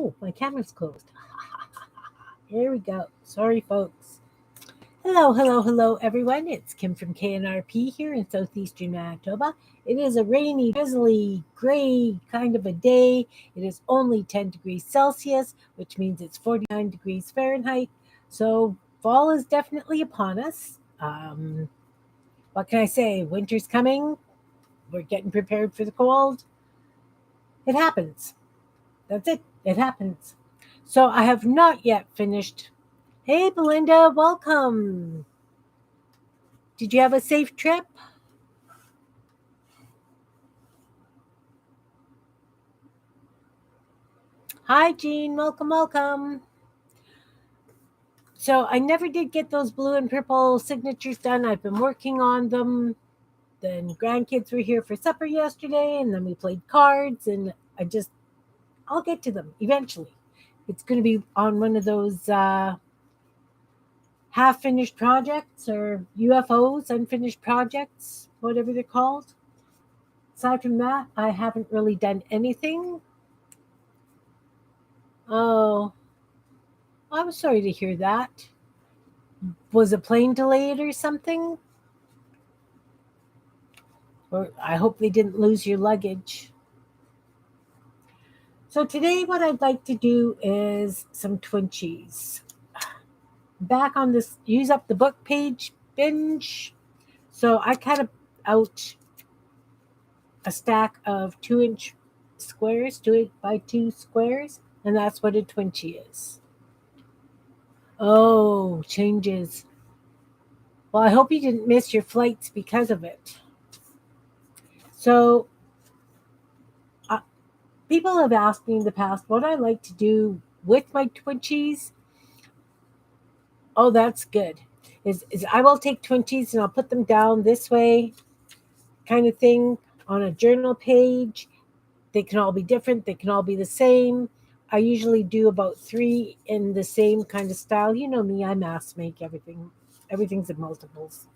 Oh, my camera's closed. Here we go. Sorry, folks. Hello, hello, hello, everyone. It's Kim from K&RP here in southeastern Manitoba. It is a rainy, drizzly, gray kind of a day. It is only 10 degrees Celsius, which means it's 49 degrees Fahrenheit. So fall is definitely upon us. What can I say? Winter's coming. We're getting prepared for the cold. It happens. That's it. It happens. So I have not yet finished. Hey, Belinda, welcome. Did you have a safe trip? Hi, Jean. Welcome, welcome. So I never did get those blue and purple signatures done. I've been working on them. Then grandkids were here for supper yesterday, and then we played cards, and I'll get to them eventually. It's going to be on one of those half finished projects or UFOs, unfinished projects, whatever they're called. Aside from that, I haven't really done anything. Oh, I'm sorry to hear that. Was a plane delayed or something? Or I hope they didn't lose your luggage. So today what I'd like to do is some twinchies. Back on this use up the book page binge. So I cut out a stack of 2-inch squares, 2 by 2 squares, and that's what a twinchie is. Oh, changes. Well, I hope you didn't miss your flights because of it. So, uh, people have asked me in the past what I like to do with my twinchies. Oh, that's good. Is I will take twinchies and I'll put them down this way, kind of thing, on a journal page. They can all be different. They can all be the same. I usually do about 3 in the same kind of style. You know me, I mass make everything. Everything's in multiples.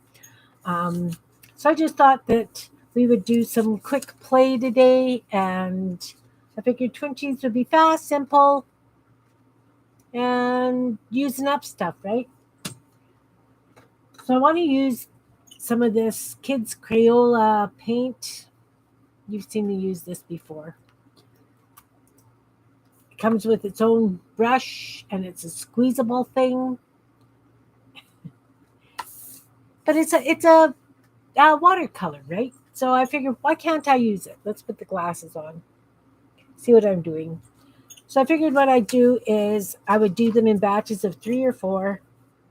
Um, so I just thought that we would do some quick play today, and I figured twinchies would be fast, simple, and using up stuff, right? So I want to use some of this kids Crayola paint. You've seen me use this before. It comes with its own brush, and it's a squeezable thing. But it's a watercolor, right? So I figured, why can't I use it? Let's put the glasses on. See what I'm doing. So I figured what I'd do is I would do them in batches of 3 or 4.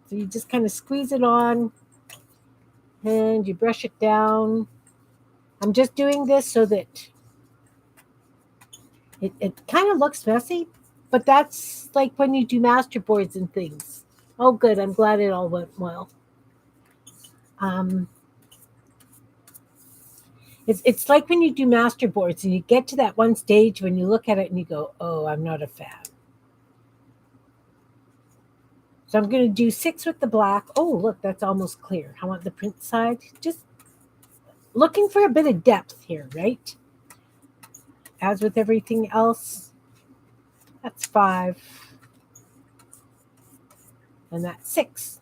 So you just kind of squeeze it on and you brush it down. I'm just doing this so that it kind of looks messy, but that's like when you do masterboards and things. Oh, good. I'm glad it all went well. Um, it's like when you do masterboards and you get to that one stage when you look at it and you go, oh, I'm not a fan. So I'm going to do 6 with the black. Oh, look, that's almost clear. I want the print side. Just looking for a bit of depth here, right? As with everything else, that's 5. And that's 6.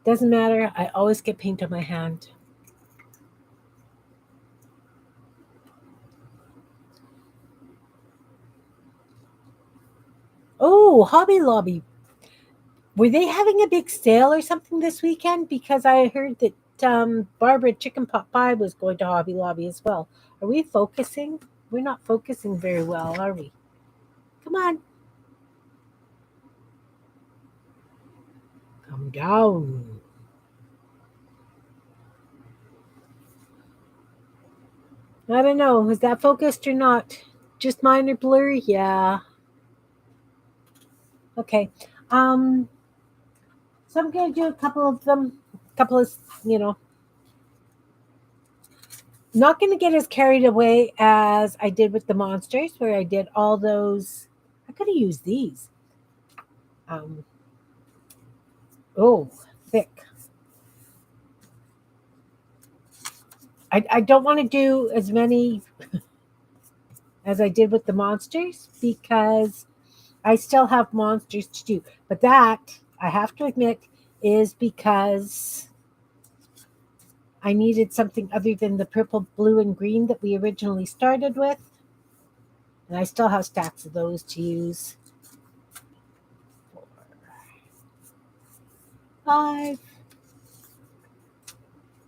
Doesn't matter. I always get paint on my hand. Oh, Hobby Lobby. Were they having a big sale or something this weekend? Because I heard that Barbara Chicken Pot Pie was going to Hobby Lobby as well. Are we focusing? We're not focusing very well, are we? Come on. Come down. I don't know. Is that focused or not? Just minor blur? Yeah. Okay. Um, so I'm going to do a couple of them. A couple of, you know, not going to get as carried away as I did with the monsters, where I did all those. I could have used these. Um, oh, thick. I don't want to do as many. as I did with the monsters, because I still have monsters to do. But that, I have to admit, is because I needed something other than the purple, blue, and green that we originally started with. And I still have stacks of those to use. 4, 5,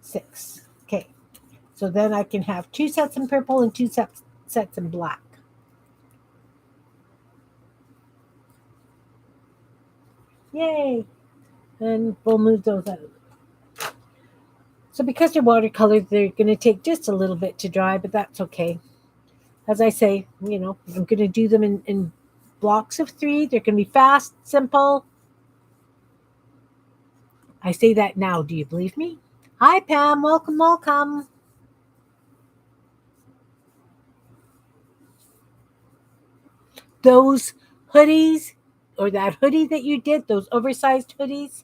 6. Okay. So then I can have 2 sets in purple and 2 sets in black. Yay! And we'll move those out. So because they're watercolor, they're going to take just a little bit to dry, but that's okay. As I say, I'm going to do them in blocks of 3. They're going to be fast, simple. I say that now. Do you believe me? Hi, Pam. Welcome, welcome. Those hoodies, or that hoodie that you did, those oversized hoodies,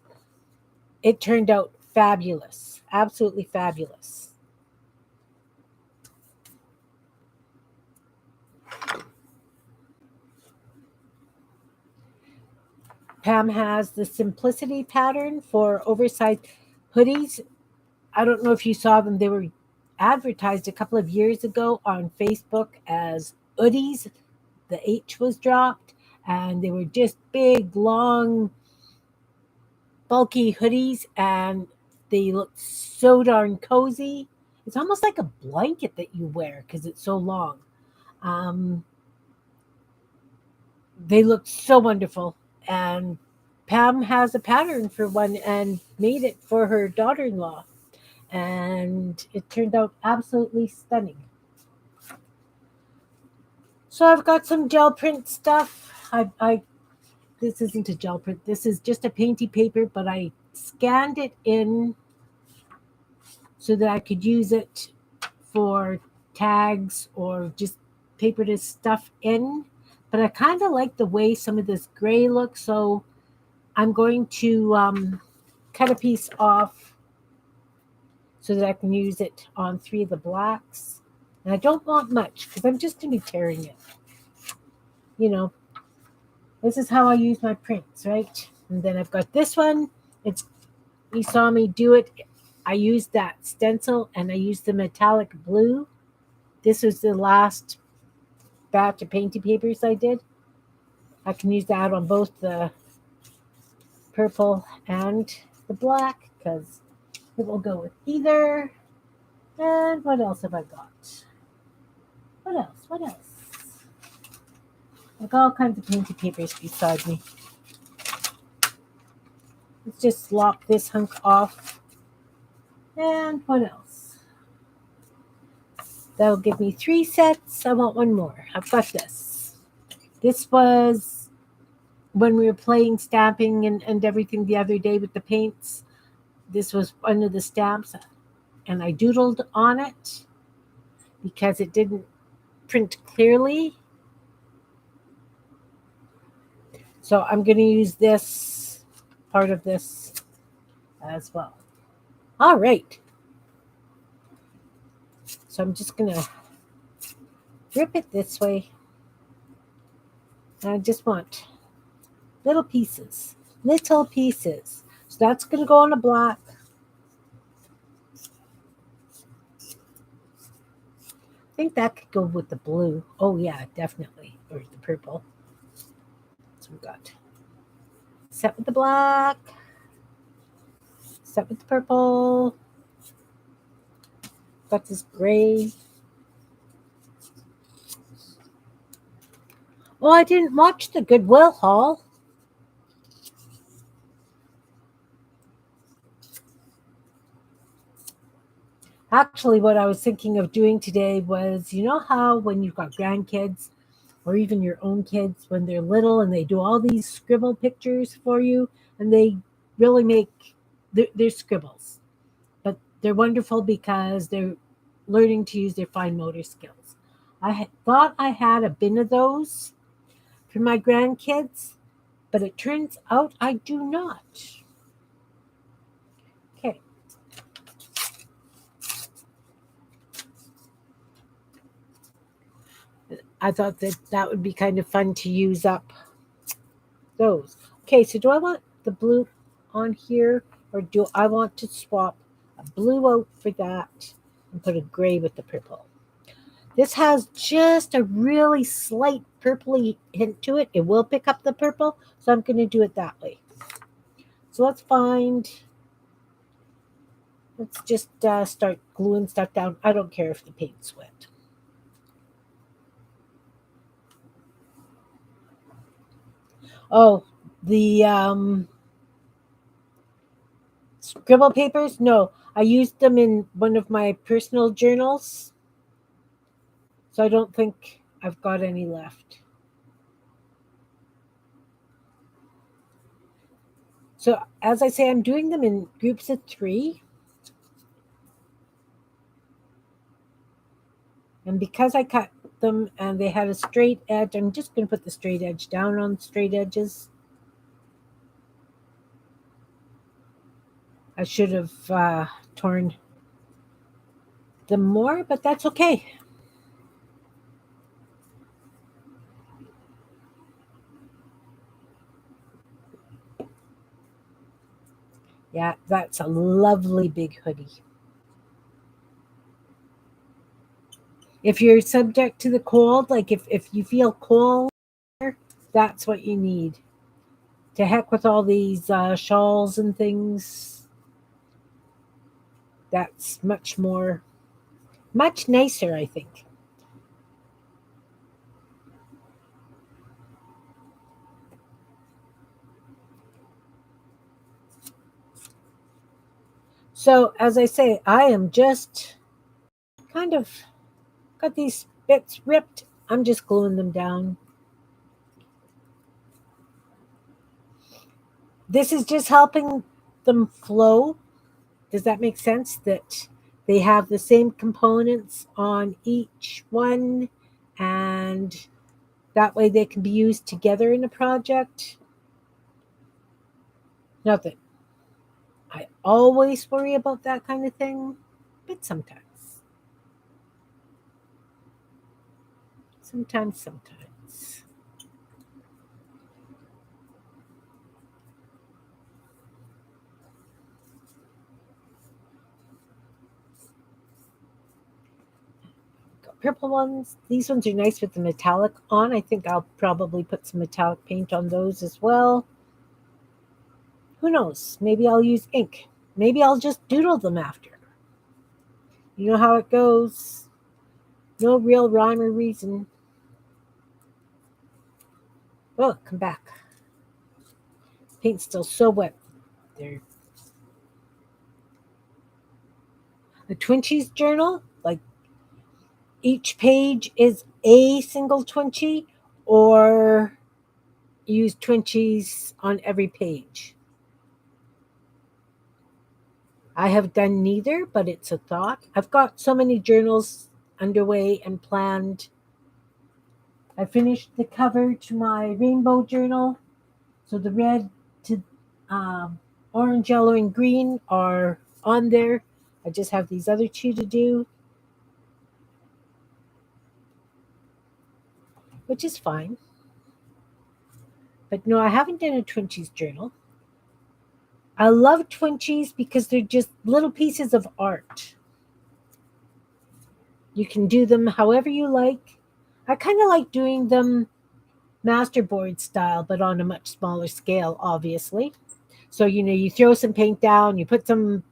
it turned out fabulous. Absolutely fabulous. Pam has the simplicity pattern for oversized hoodies. I don't know if you saw them. They were advertised a couple of years ago on Facebook as hoodies. The H was dropped, and they were just big, long, bulky hoodies, and they look so darn cozy. It's almost like a blanket that you wear because it's so long. Um, they look so wonderful, and Pam has a pattern for one and made it for her daughter-in-law, and it turned out absolutely stunning. So I've got some gel print stuff. I this isn't a gel print. This is just a painty paper, but I scanned it in so that I could use it for tags or just paper to stuff in. But I kind of like the way some of this gray looks, so I'm going to cut a piece off so that I can use it on 3 of the blacks. And I don't want much because I'm just going to be tearing it. This is how I use my prints, right? And then I've got this one. You saw me do it. I used that stencil and I used the metallic blue. This was the last batch of painting papers I did. I can use that on both the purple and the black because it will go with either. And what else have I got? What else? What else? I've got all kinds of painting papers beside me. Let's just lop this hunk off. And what else? That'll give me 3 sets. I want one more. I've got this. This was when we were playing stamping and everything the other day with the paints. This was one of the stamps, and I doodled on it because it didn't print clearly. So I'm going to use this, part of this as well. All right. So I'm just going to rip it this way. And I just want little pieces. Little pieces. So that's going to go on a black. I think that could go with the blue. Oh, yeah, definitely. Or the purple. So we've got set with the black. Set with the purple. Got this gray. Oh, I didn't watch the Goodwill haul. Actually, what I was thinking of doing today was, how when you've got grandkids or even your own kids when they're little and they do all these scribble pictures for you and they really make their scribbles, but they're wonderful because they're learning to use their fine motor skills. I thought I had a bin of those for my grandkids, but it turns out I do not. Okay. I thought that that would be kind of fun to use up those. Okay, so do I want the blue on here, or do I want to swap a blue out for that and put a gray with the purple? This has just a really slight purpley hint to it. It will pick up the purple, so I'm going to do it that way. So let's just start gluing stuff down. I don't care if the paint's wet. Oh, the scribble papers? No, I used them in one of my personal journals, so I don't think I've got any left. So, as I say, I'm doing them in groups of 3. And because I cut them and they had a straight edge, I'm just going to put the straight edge down on straight edges. I should have torn them more, but that's okay. Yeah, that's a lovely big hoodie. If you're subject to the cold, like if you feel cold, that's what you need. To heck with all these shawls and things. That's much nicer, I think. So, as I say, I am just kind of got these bits ripped. I'm just gluing them down. This is just helping them flow. Does that make sense? That they have the same components on each one, and that way they can be used together in a project. Not that I always worry about that kind of thing, but sometimes. Sometimes. Got purple ones. These ones are nice with the metallic on. I think I'll probably put some metallic paint on those as well. Who knows? Maybe I'll use ink. Maybe I'll just doodle them after. You know how it goes. No real rhyme or reason. Oh, come back. Paint's still so wet. There. The twinchies journal, like each page is a single twinchie, or use twinchies on every page. I have done neither, but it's a thought. I've got so many journals underway and planned. I finished the cover to my rainbow journal. So the red to orange, yellow, and green are on there. I just have these other 2 to do, which is fine. But no, I haven't done a Twinchies journal. I love Twinchies because they're just little pieces of art. You can do them however you like. I kind of like doing them masterboard style, but on a much smaller scale, obviously. So, you throw some paint down, you put some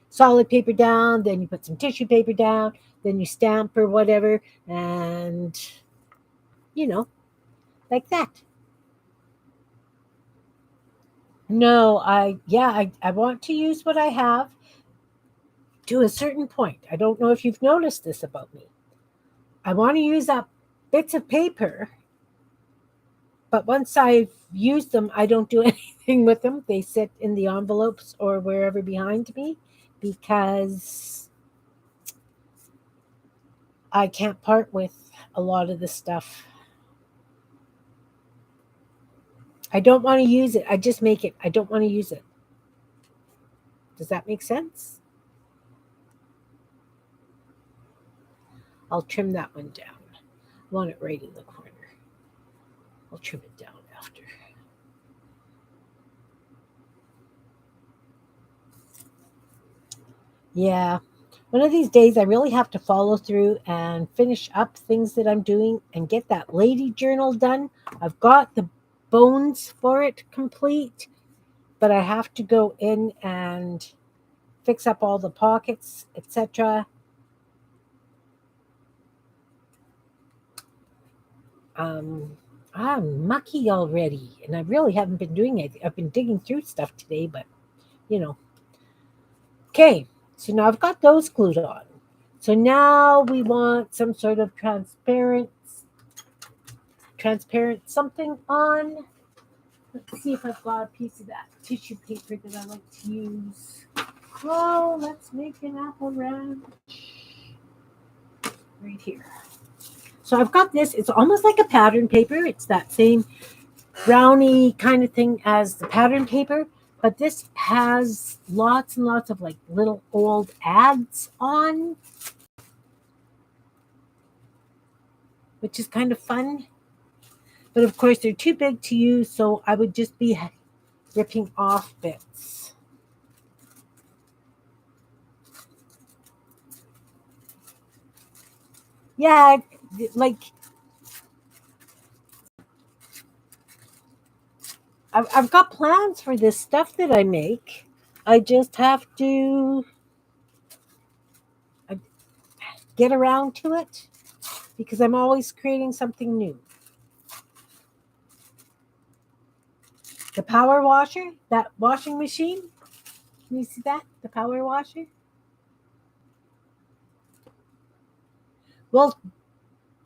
solid paper down, then you put some tissue paper down, then you stamp or whatever, and, you know, like that. No, I want to use what I have to a certain point. I don't know if you've noticed this about me. I want to use up bits of paper, but once I've used them, I don't do anything with them. They sit in the envelopes or wherever behind me because I can't part with a lot of the stuff. I don't want to use it. I just make it. I don't want to use it. Does that make sense? I'll trim that one down. I want it right in the corner. I'll trim it down after. Yeah. One of these days, I really have to follow through and finish up things that I'm doing and get that lady journal done. I've got the bones for it complete, but I have to go in and fix up all the pockets, etc. Um, I'm mucky already, and I really haven't been doing it. I've been digging through stuff today, but you know. Okay, so now I've got those glued on. So now we want some sort of transparent something on. Let's see if I've got a piece of that tissue paper that I like to use. Oh, let's make an apple ranch right here. So I've got this. It's almost like a pattern paper. It's that same brownie kind of thing as the pattern paper, but this has lots and lots of like little old ads on, which is kind of fun. But of course, they're too big to use, so I would just be ripping off bits. Yeah, like I've got plans for this stuff that I make. I just have to uh, get around to it because I'm always creating something new. The power washer, that washing machine, can you see that? The power washer? Will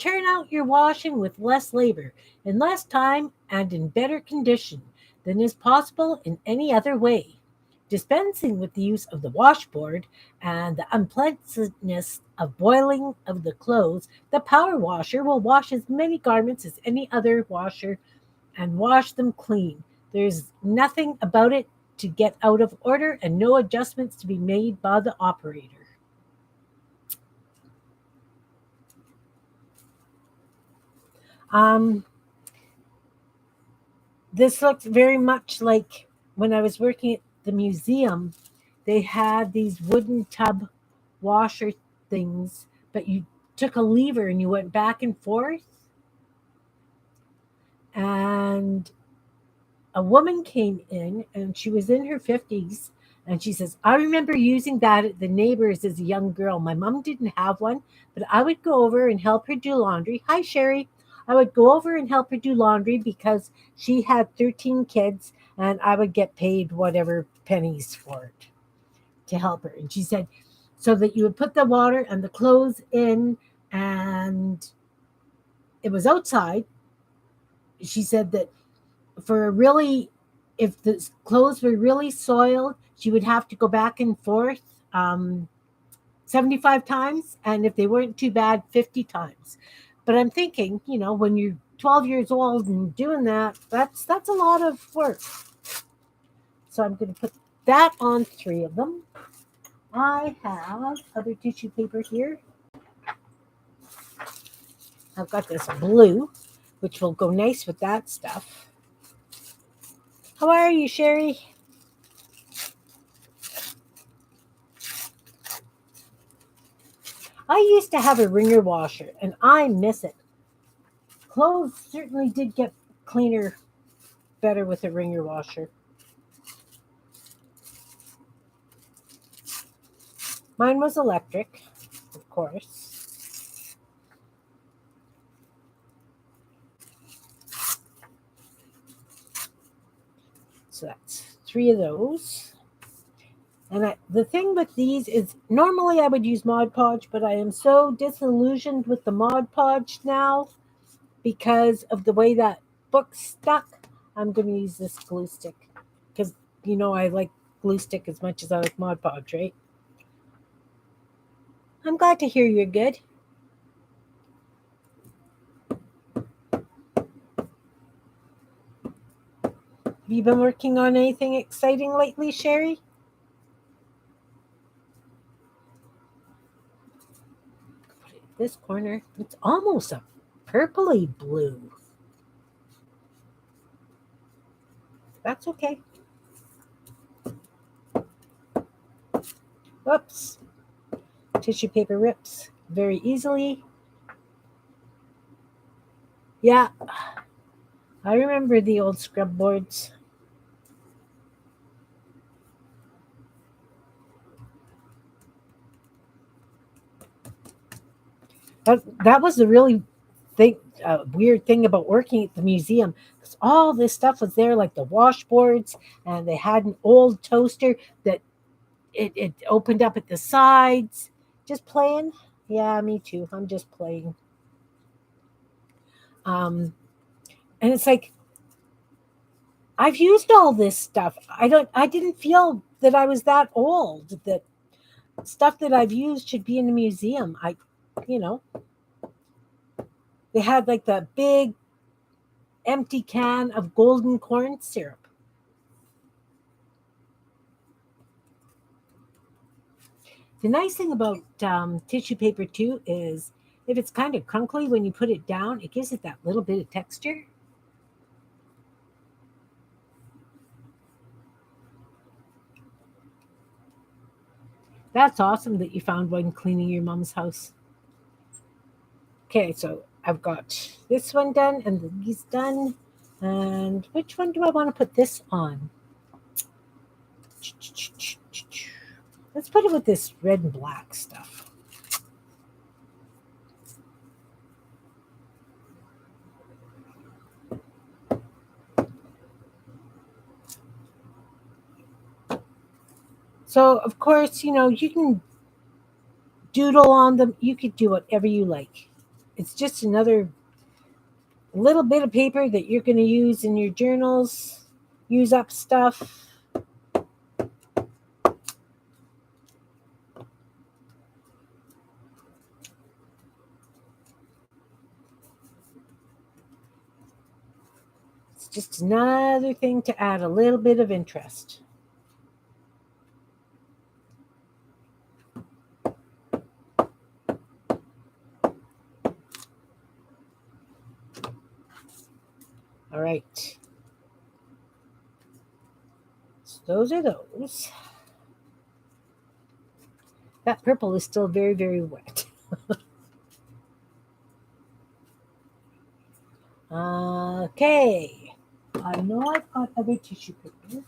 turn out your washing with less labor, in less time, and in better condition than is possible in any other way. Dispensing with the use of the washboard and the unpleasantness of boiling of the clothes, the power washer will wash as many garments as any other washer and wash them clean. There's nothing about it to get out of order and no adjustments to be made by the operator. Um, this looks very much like when I was working at the museum. They had these wooden tub washer things, but you took a lever and you went back and forth. And a woman came in and she was in her 50s. And she says, I remember using that at the neighbors as a young girl. My mom didn't have one, but I would go over and help her do laundry. Hi, Sherry. I would go over and help her do laundry because she had 13 kids and I would get paid whatever pennies for it to help her. And she said, so that you would put the water and the clothes in, and it was outside. She said that for really, if the clothes were really soiled, she would have to go back and forth 75 times. And if they weren't too bad, 50 times. But I'm thinking, when you're 12 years old and doing that, that's a lot of work. So I'm going to put that on 3 of them. I have other tissue paper here. I've got this blue, which will go nice with that stuff. How are you, Sherry? I used to have a wringer washer, and I miss it. Clothes certainly did get cleaner better with a wringer washer. Mine was electric, of course. So that's 3 of those. And the thing with these is normally I would use Mod Podge, but I am so disillusioned with the Mod Podge now because of the way that book stuck. I'm going to use this glue stick because I like glue stick as much as I like Mod Podge, right? I'm glad to hear you're good. Have you been working on anything exciting lately, Sherry? Put it in this corner. It's almost up. purpley blue. That's okay. Whoops. Tissue paper rips very easily. Yeah, I remember the old scrub boards. That was the really weird thing about working at the museum, because all this stuff was there, like the washboards, and they had an old toaster that it opened up at the sides. Just playing. Yeah, me too. I'm just playing. Um, and it's like I've used all this stuff. I didn't feel that I was that old. That stuff that I've used should be in a museum. You know, they had like the big empty can of golden corn syrup. The nice thing about tissue paper too is if it's kind of crunkly when you put it down, it gives it that little bit of texture. That's awesome that you found one cleaning your mom's house. Okay, so I've got this one done and these done. And which one do I want to put this on? Let's put it with this red and black stuff. So, of course, you can doodle on them. You could do whatever you like. It's just another little bit of paper that you're going to use in your journals, use up stuff. It's just another thing to add a little bit of interest. All right. So those are those. That purple is still very, very wet. Okay. I know I've got other tissue paper.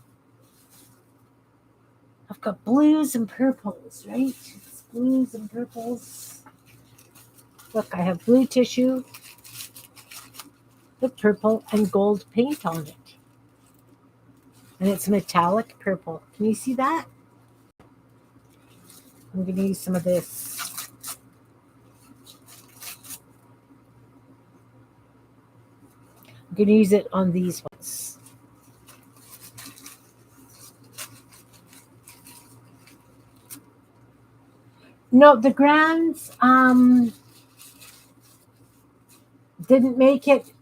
I've got blues and purples, right? It's blues and purples. Look, I have blue tissue with purple and gold paint on it. And it's metallic purple. Can you see that? I'm going to use some of this. I'm going to use it on these ones. No, the Grands didn't make it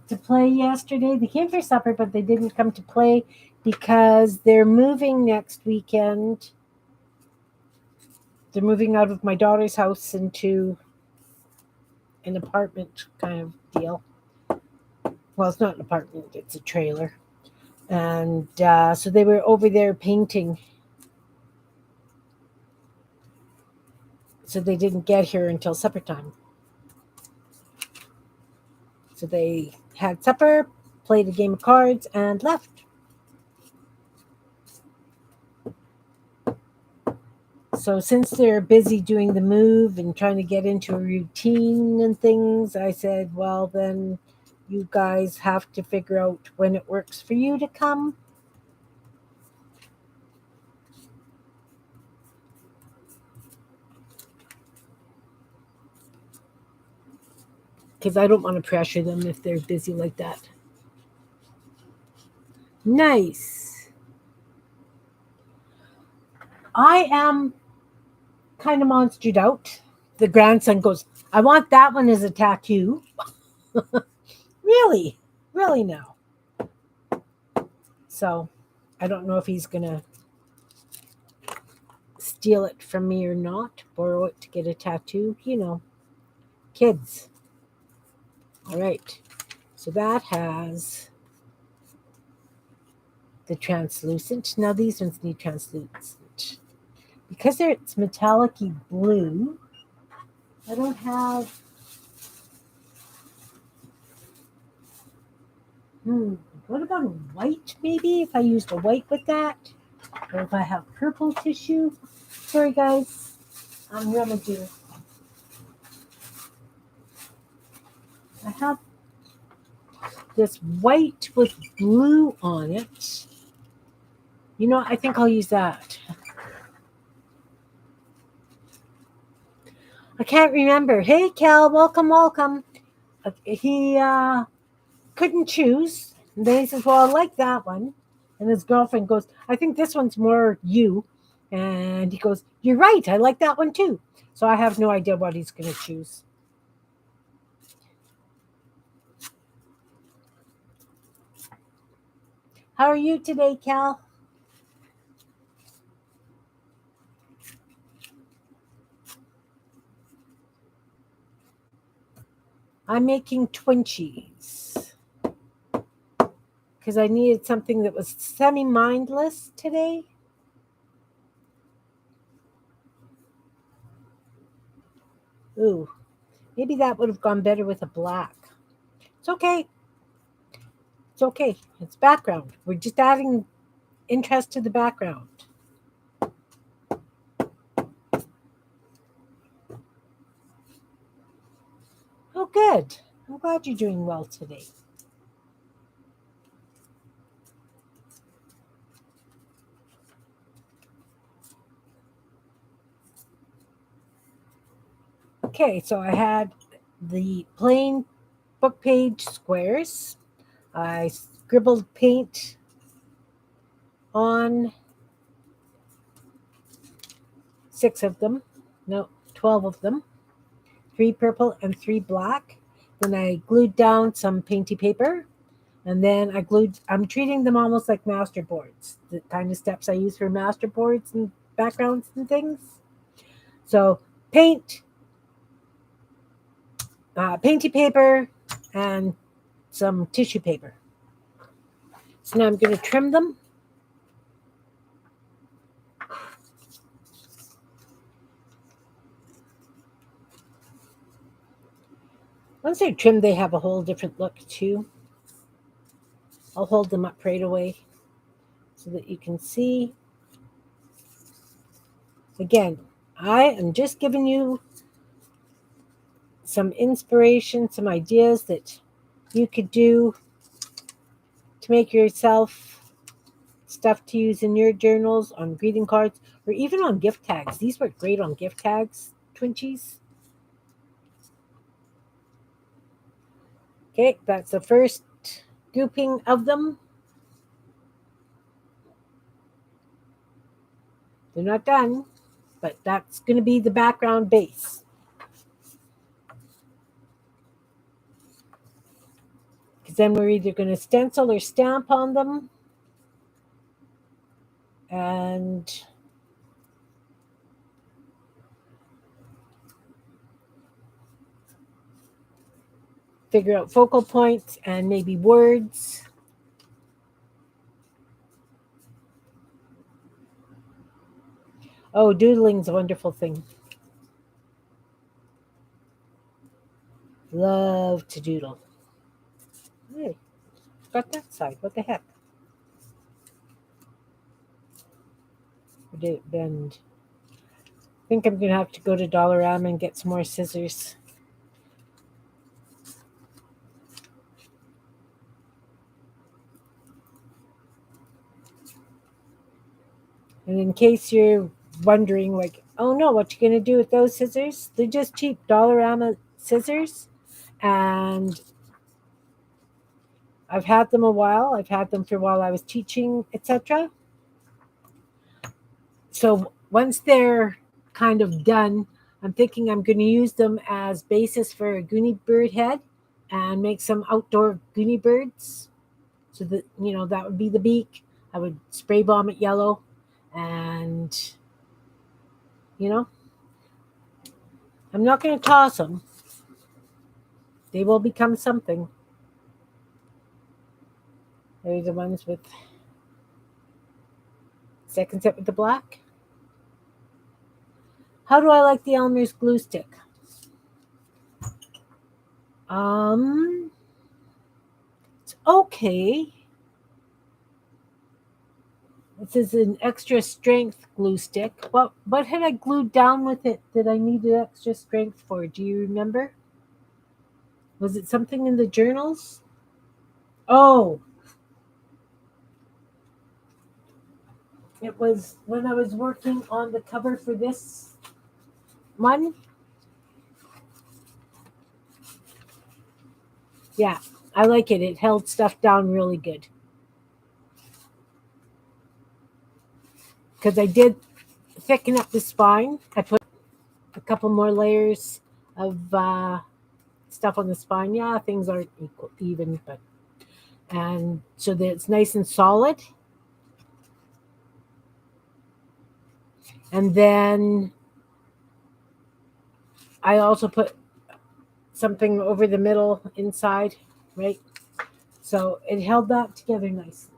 to play yesterday. They came for supper, but they didn't come to play because they're moving next weekend. They're moving out of my daughter's house into an apartment kind of deal. Well, it's not an apartment, it's a trailer. And so they were over there painting. So they didn't get here until supper time. So they had supper, played a game of cards, and left. So since they're busy doing the move and trying to get into a routine and things, I said, well, then you guys have to figure out when it works for you to come. Because I don't want to pressure them if they're busy like that. Nice. I am kind of monstered out. The grandson goes, I want that one as a tattoo. Really? Really now? So I don't know if he's going to steal it from me or not, borrow it to get a tattoo. Kids. All right. So that has the translucent. Now these ones need translucent. Because it's metallic-y blue, I don't have... What about a white, maybe? If I used a white with that? Or if I have purple tissue? Sorry, guys. I'm rummaging. I have this white with blue on it. You know, I think I'll use that. I can't remember. Hey, Cal, welcome, welcome. He couldn't choose. And then he says, well, I like that one. And his girlfriend goes, I think this one's more you. And he goes, you're right. I like that one too. So I have no idea what he's going to choose. How are you today, Cal? I'm making twinchies because I needed something that was semi-mindless today. Ooh, maybe that would have gone better with a black. It's okay. It's okay. It's background. We're just adding interest to the background. Oh, good. I'm glad you're doing well today. Okay, so I had the plain book page squares. I scribbled paint on 6 of them. No, 12 of them. 3 purple and 3 black. Then I glued down some painty paper. And then I'm treating them almost like master boards, the kind of steps I use for master boards and backgrounds and things. So paint, painty paper, and some tissue paper. So now I'm going to trim them. Once they're trimmed, they have a whole different look too. I'll hold them up right away so that you can see. Again, I am just giving you some inspiration, some ideas that you could do to make yourself stuff to use in your journals, on greeting cards, or even on gift tags. These work great on gift tags, twinchies. Okay, that's the first grouping of them. They're not done, but that's going to be the background base. Because then we're either going to stencil or stamp on them. And figure out focal points and maybe words. Oh, doodling's a wonderful thing. Love to doodle. Hey, got that side. What the heck? Or did it bend? I think I'm going to have to go to Dollarama and get some more scissors. And in case you're wondering, like, oh no, what you going to do with those scissors? They're just cheap Dollarama scissors. And I've had them a while. I've had them for while I was teaching, etc. So once they're kind of done, I'm thinking I'm going to use them as basis for a Goonie bird head and make some outdoor Goonie birds. So that, that would be the beak. I would spray bomb it yellow and, I'm not going to toss them. They will become something. They're the ones with second set with the black. How do I like the Elmer's glue stick? It's okay. This is an extra strength glue stick. What had I glued down with it that I needed extra strength for? Do you remember? Was it something in the journals? Oh, it was when I was working on the cover for this one. Yeah, I like it. It held stuff down really good. Because I did thicken up the spine. I put a couple more layers of stuff on the spine. Yeah, things aren't even, but and so that it's nice and solid. And then I also put something over the middle inside, right? So it held that together nicely.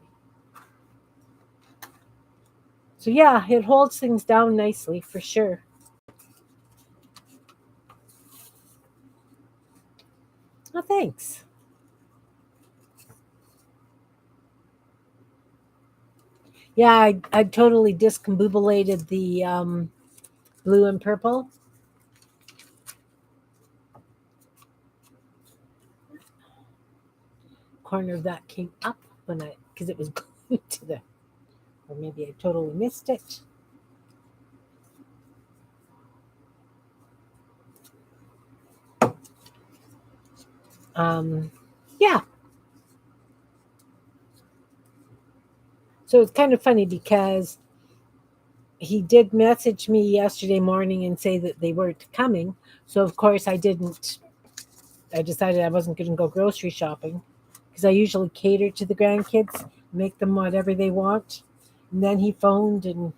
So yeah, it holds things down nicely for sure. Oh, thanks. Yeah, I totally discombobulated the blue and purple. Corner of that came up because it was glued to the, or maybe I totally missed it. Um, yeah. So it's kind of funny because he did message me yesterday morning and say that they weren't coming. So of course I didn't. I decided I wasn't going to go grocery shopping because I usually cater to the grandkids, make them whatever they want. And then he phoned and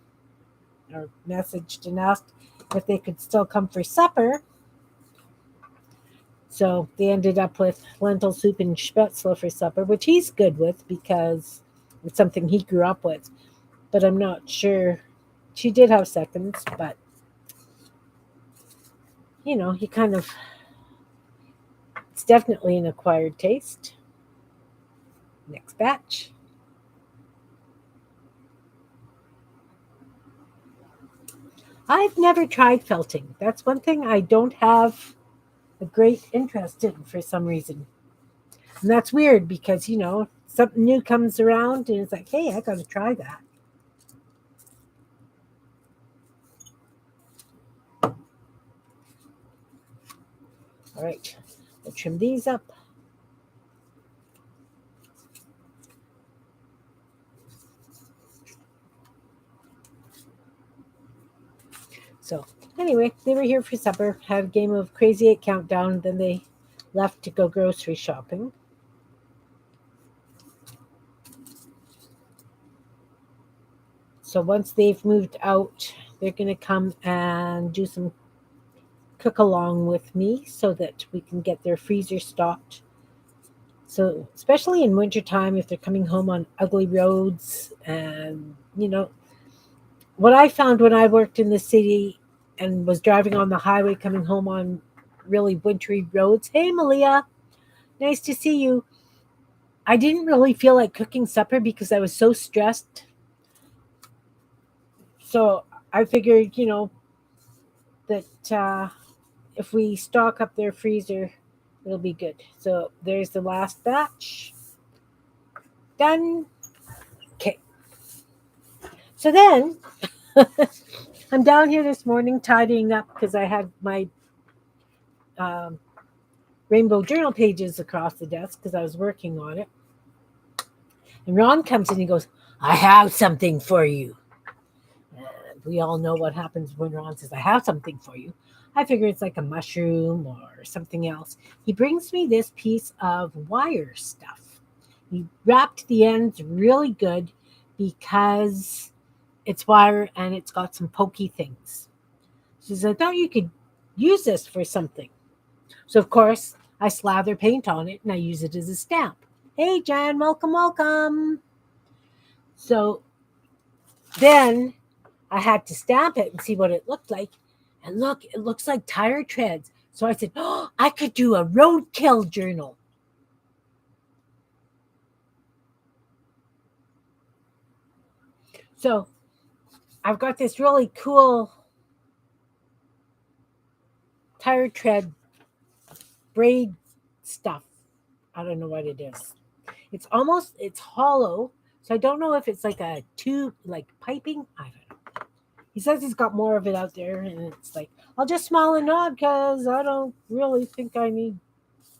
or messaged and asked if they could still come for supper. So they ended up with lentil soup and spätzle for supper, which he's good with because it's something he grew up with. But I'm not sure. She did have seconds, but he kind of, it's definitely an acquired taste. Next batch. I've never tried felting. That's one thing I don't have a great interest in for some reason. And that's weird because, something new comes around and it's like, hey, I got to try that. All right, we'll trim these up. So, anyway, they were here for supper, had a game of Crazy 8 Countdown, then they left to go grocery shopping. So, once they've moved out, they're going to come and do some cook along with me so that we can get their freezer stocked. So, especially in wintertime, if they're coming home on ugly roads, and what I found when I worked in the city and was driving on the highway coming home on really wintry roads. Hey, Malia, nice to see you. I didn't really feel like cooking supper because I was so stressed. So I figured, that if we stock up their freezer, it'll be good. So there's the last batch. Done. Okay. So then I'm down here this morning tidying up because I had my um, rainbow journal pages across the desk because I was working on it. And Ron comes in and he goes, I have something for you. And we all know what happens when Ron says, I have something for you. I figure it's like a mushroom or something else. He brings me this piece of wire stuff. He wrapped the ends really good because it's wire and it's got some pokey things. She says, I thought you could use this for something. So, of course, I slather paint on it and I use it as a stamp. Hey, Jan, welcome, welcome. So then I had to stamp it and see what it looked like. And look, it looks like tire treads. So I said, oh, I could do a roadkill journal. So I've got this really cool tire tread braid stuff. I don't know what it is. It's hollow. So I don't know if it's like a tube, like piping. I don't know. He says he's got more of it out there. And it's like, I'll just small and nod because I don't really think I need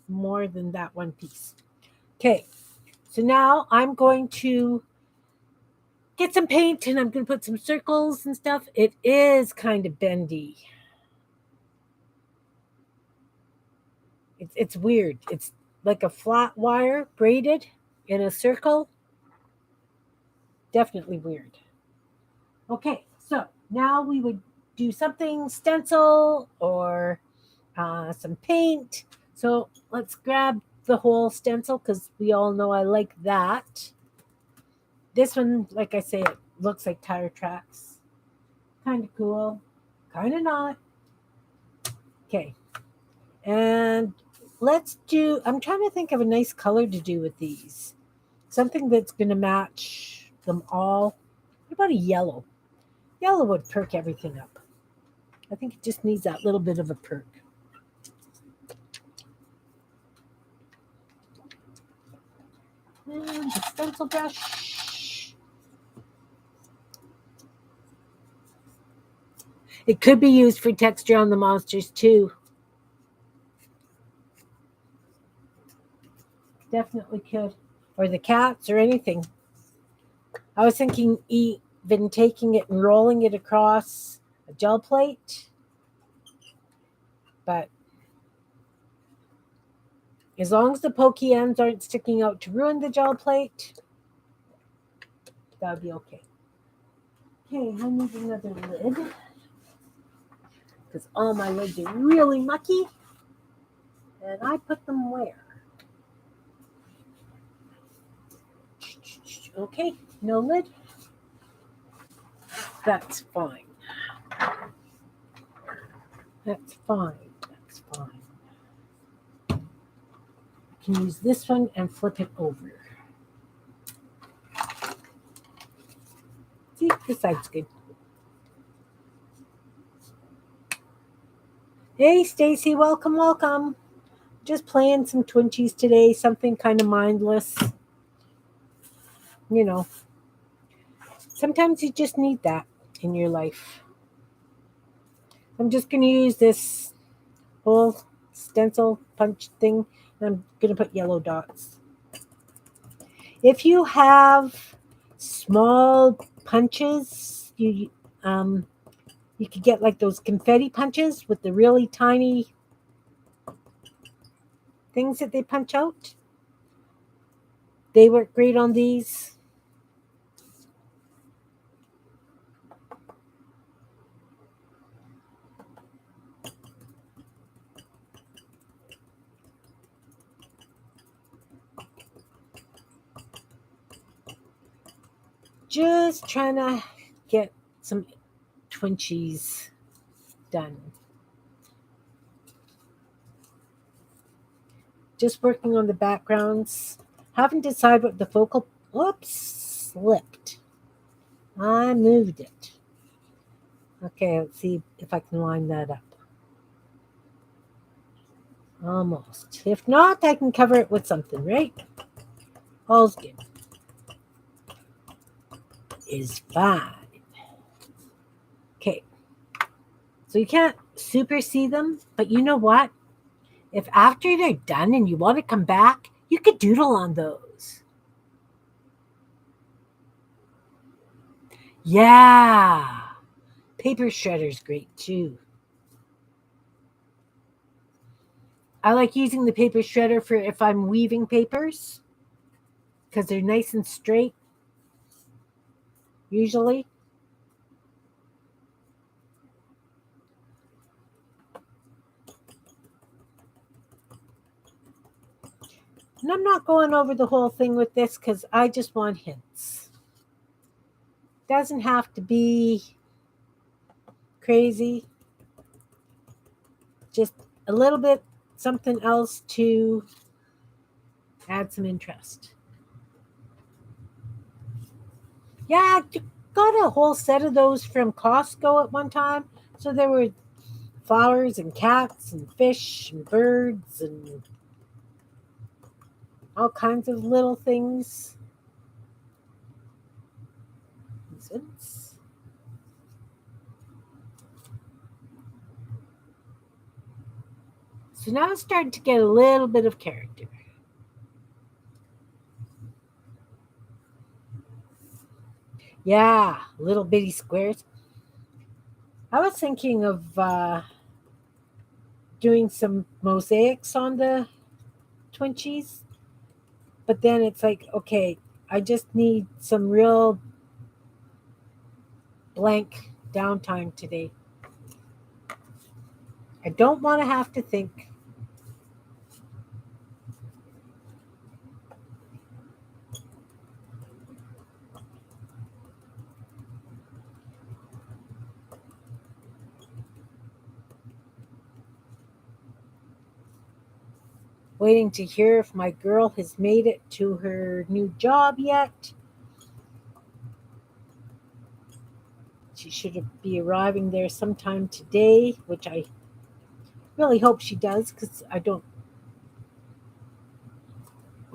more than that one piece. Okay. So now I'm going to get some paint and I'm going to put some circles and stuff. It is kind of bendy. It's weird. It's like a flat wire braided in a circle. Definitely weird. Okay, so now we would do something stencil or some paint. So let's grab the whole stencil because we all know I like that. This one, like I say, it looks like tire tracks. Kind of cool, kind of not. Okay, and I'm trying to think of a nice color to do with these. Something that's going to match them all. What about a yellow? Yellow would perk everything up. I think it just needs that little bit of a perk. And the stencil brush. It could be used for texture on the monsters too. Definitely could. Or the cats or anything. I was thinking even taking it and rolling it across a gel plate. But as long as the pokey ends aren't sticking out to ruin the gel plate, that would be okay. Okay, I need another lid because all my lids are really mucky. And I put them where? Okay, no lid. That's fine. That's fine. That's fine. I can use this one and flip it over. See, this side's good. Hey, Stacy, welcome, welcome. Just playing some twinchies today, something kind of mindless. You know, sometimes you just need that in your life. I'm just going to use this whole stencil punch thing, and I'm going to put yellow dots. If you have small punches, you could get like those confetti punches with the really tiny things that they punch out. They work great on these. Just trying to get some twinchies done. Just working on the backgrounds. Haven't decided what the focal. Oops, slipped. I moved it. Okay, let's see if I can line that up. Almost. If not, I can cover it with something, right? All's good. Is fine. Okay. So you can't super see them, but you know what? If after they're done and you want to come back, you could doodle on those. Yeah. Paper shredder's great too. I like using the paper shredder for if I'm weaving papers because they're nice and straight, usually. And I'm not going over the whole thing with this because I just want hints. Doesn't have to be crazy, just a little bit something else to add some interest. Yeah, I got a whole set of those from Costco at one time. So there were flowers and cats and fish and birds and all kinds of little things. So now it's starting to get a little bit of character. Yeah, little bitty squares. I was thinking of doing some mosaics on the twinchies, but then it's like, okay, I just need some real blank downtime today. I don't want to have to think. Waiting to hear if my girl has made it to her new job yet. She should be arriving there sometime today, which I really hope she does because I don't,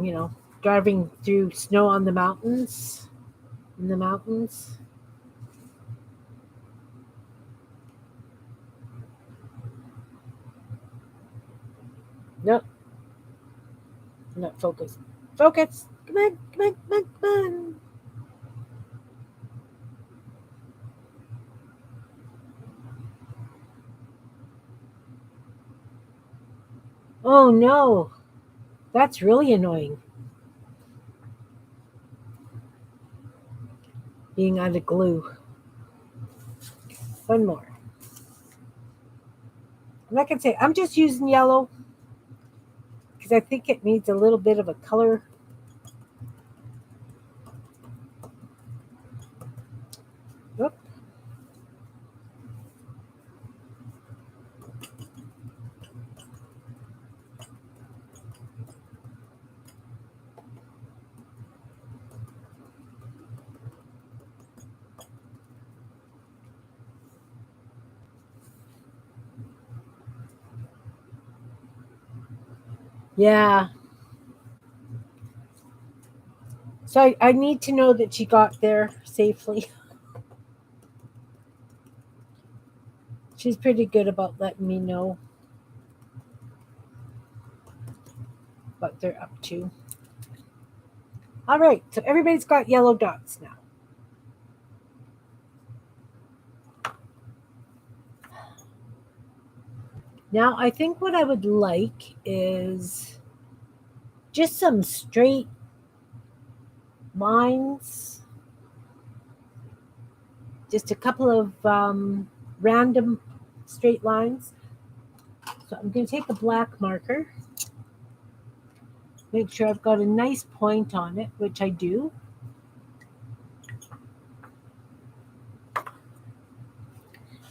you know, driving through snow on the mountains, in the mountains. Nope, not focused. Focus. Come on, come on, come on, come on. Oh no, that's really annoying. Being out of glue. One more. Like I say, I'm just using yellow because I think it needs a little bit of a color. Oop. Yeah. So I need to know that she got there safely. She's pretty good about letting me know what they're up to. All right, so everybody's got yellow dots now. Now, I think what I would like is just some straight lines, just a couple of random straight lines. So I'm going to take a black marker, make sure I've got a nice point on it, which I do.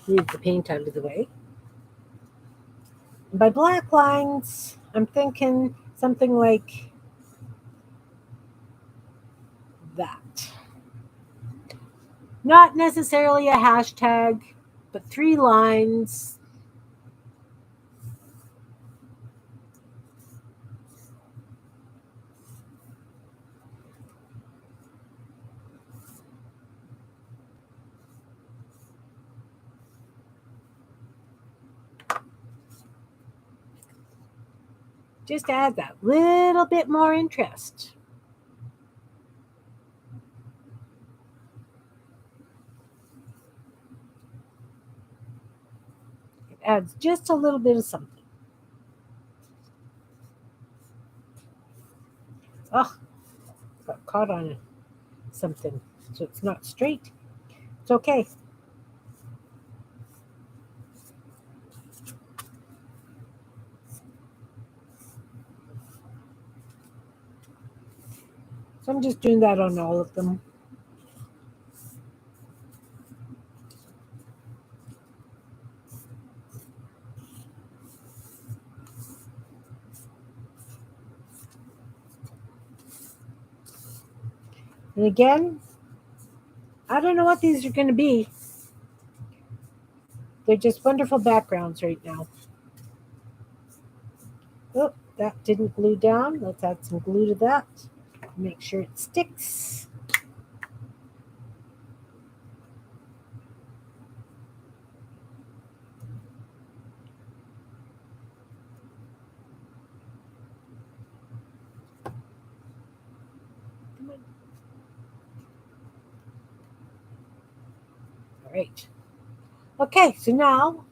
Move the paint out of the way. And by black lines, I'm thinking something like that. Not necessarily a hashtag, but 3 lines. Just add that little bit more interest. It adds just a little bit of something. Oh, got caught on something. So it's not straight. It's okay. So I'm just doing that on all of them. And again, I don't know what these are going to be. They're just wonderful backgrounds right now. Oh, that didn't glue down. Let's add some glue to that. Make sure it sticks. All right. Okay, so now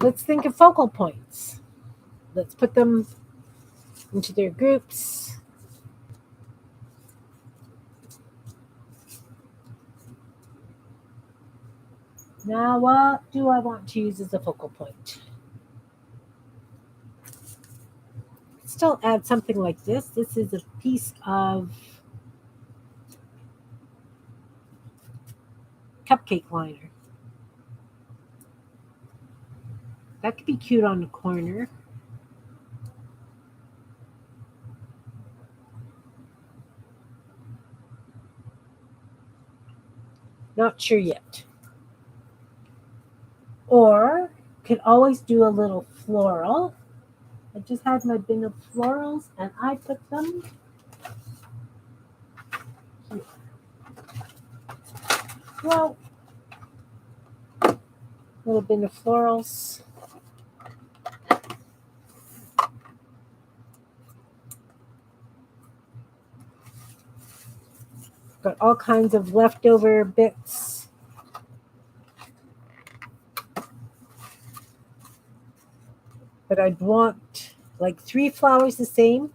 let's think of focal points. Let's put them into their groups. Now, what do I want to use as a focal point? Still add something like this. This is a piece of cupcake liner. That could be cute on the corner. Not sure yet. Or could always do a little floral. I just had my bin of florals and I put them here. Well, little bin of florals. Got all kinds of leftover bits. But I'd want like 3 flowers the same.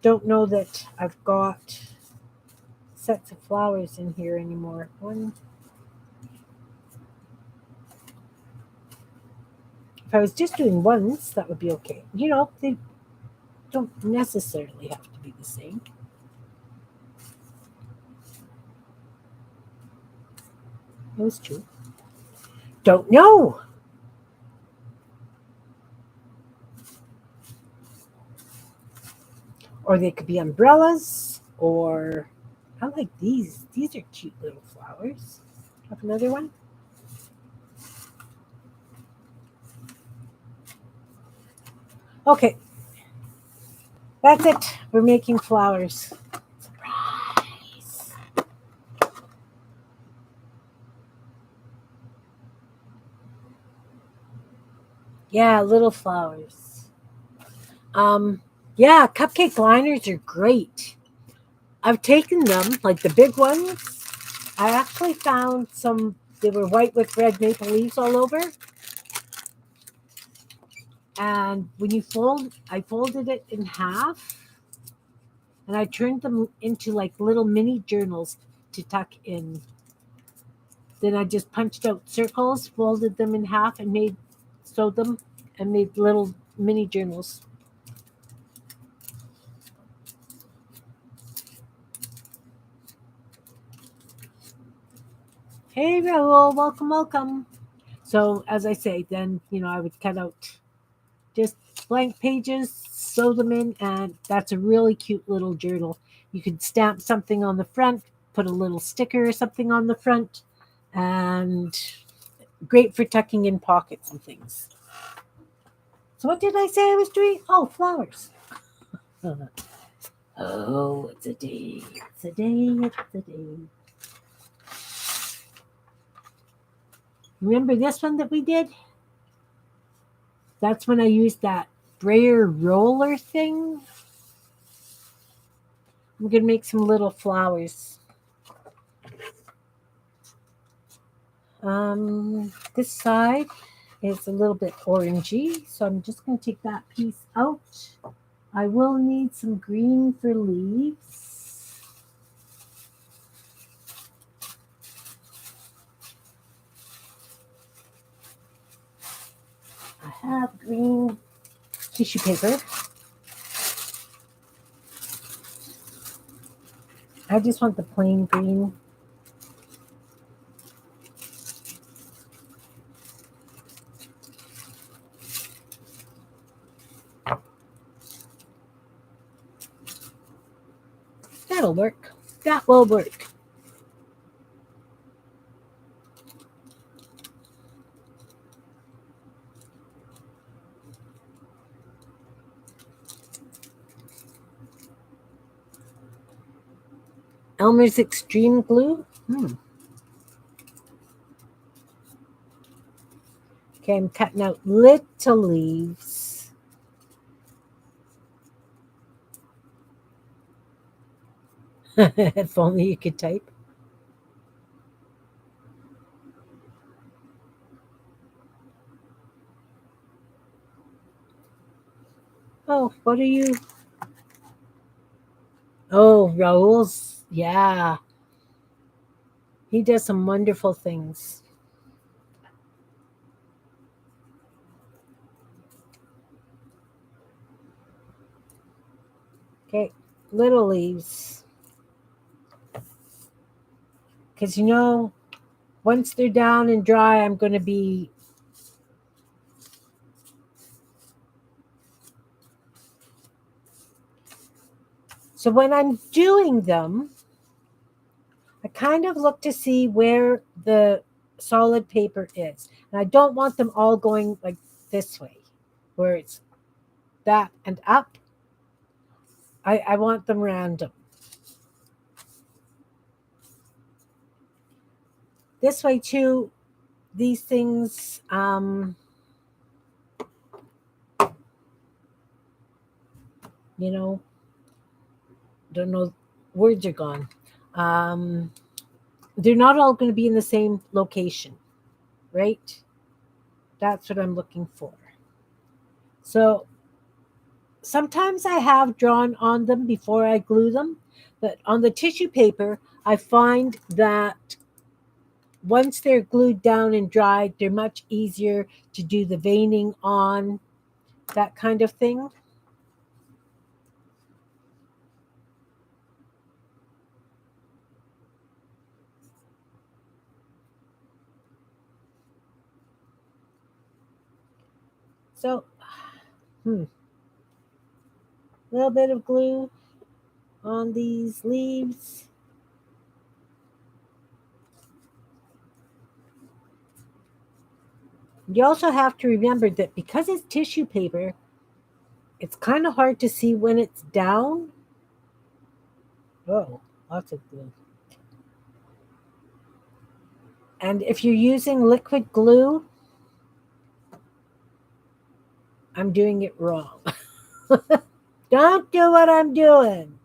Don't know that I've got sets of flowers in here anymore. If I was just doing ones, that would be okay. You know, they don't necessarily have to be the same. Those two. Don't know. Or they could be umbrellas, or I like these. These are cute little flowers. Have another one. Okay. That's it. We're making flowers. Surprise. Yeah, little flowers. Yeah, cupcake liners are great. I've taken them, like the big ones. I actually found some, they were white with red maple leaves all over. And when you I folded it in half and I turned them into like little mini journals to tuck in. Then I just punched out circles, folded them in half, and sewed them and made little mini journals. Hey, Raul, welcome, welcome. So, as I say, then, I would cut out just blank pages, sew them in, and that's a really cute little journal. You could stamp something on the front, put a little sticker or something on the front, and great for tucking in pockets and things. So what did I say I was doing? Oh, flowers. Oh, it's a day. It's a day. It's a day. Remember this one that we did? That's when I used that brayer roller thing. I'm going to make some little flowers. This side is a little bit orangey, so I'm just going to take that piece out. I will need some green for leaves. I have green tissue paper. I just want the plain green. That'll work. That will work. Elmer's Extreme Glue. Okay, I'm cutting out little leaves. If only you could type. Oh, what are you? Oh, Raoul's. Yeah, he does some wonderful things. Okay, little leaves. Because once they're down and dry, I'm going to be. So when I'm doing them, I kind of look to see where the solid paper is. And I don't want them all going like this way, where it's that and up. I want them random. This way, too, these things, you know, don't know, words are gone. Um, they're not all going to be in the same location, right? That's what I'm looking for. So sometimes I have drawn on them before I glue them, but on the tissue paper, I find that once they're glued down and dried, they're much easier to do the veining on, that kind of thing. So, a little bit of glue on these leaves. You also have to remember that because it's tissue paper, it's kind of hard to see when it's down. Oh, lots of glue. And if you're using liquid glue, I'm doing it wrong. Don't do what I'm doing.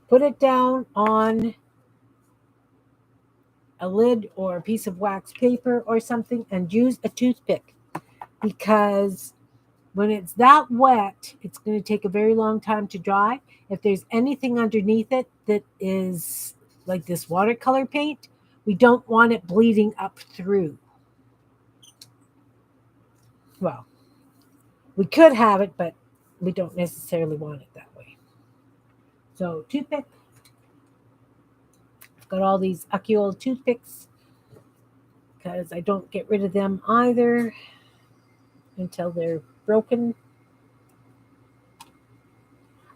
Put it down on a lid or a piece of wax paper or something and use a toothpick, because when it's that wet, it's going to take a very long time to dry. If there's anything underneath it that is like this watercolor paint, we don't want it bleeding up through. Well, we could have it, but we don't necessarily want it that way. So, toothpick. I've got all these ucky old toothpicks because I don't get rid of them either until they're broken.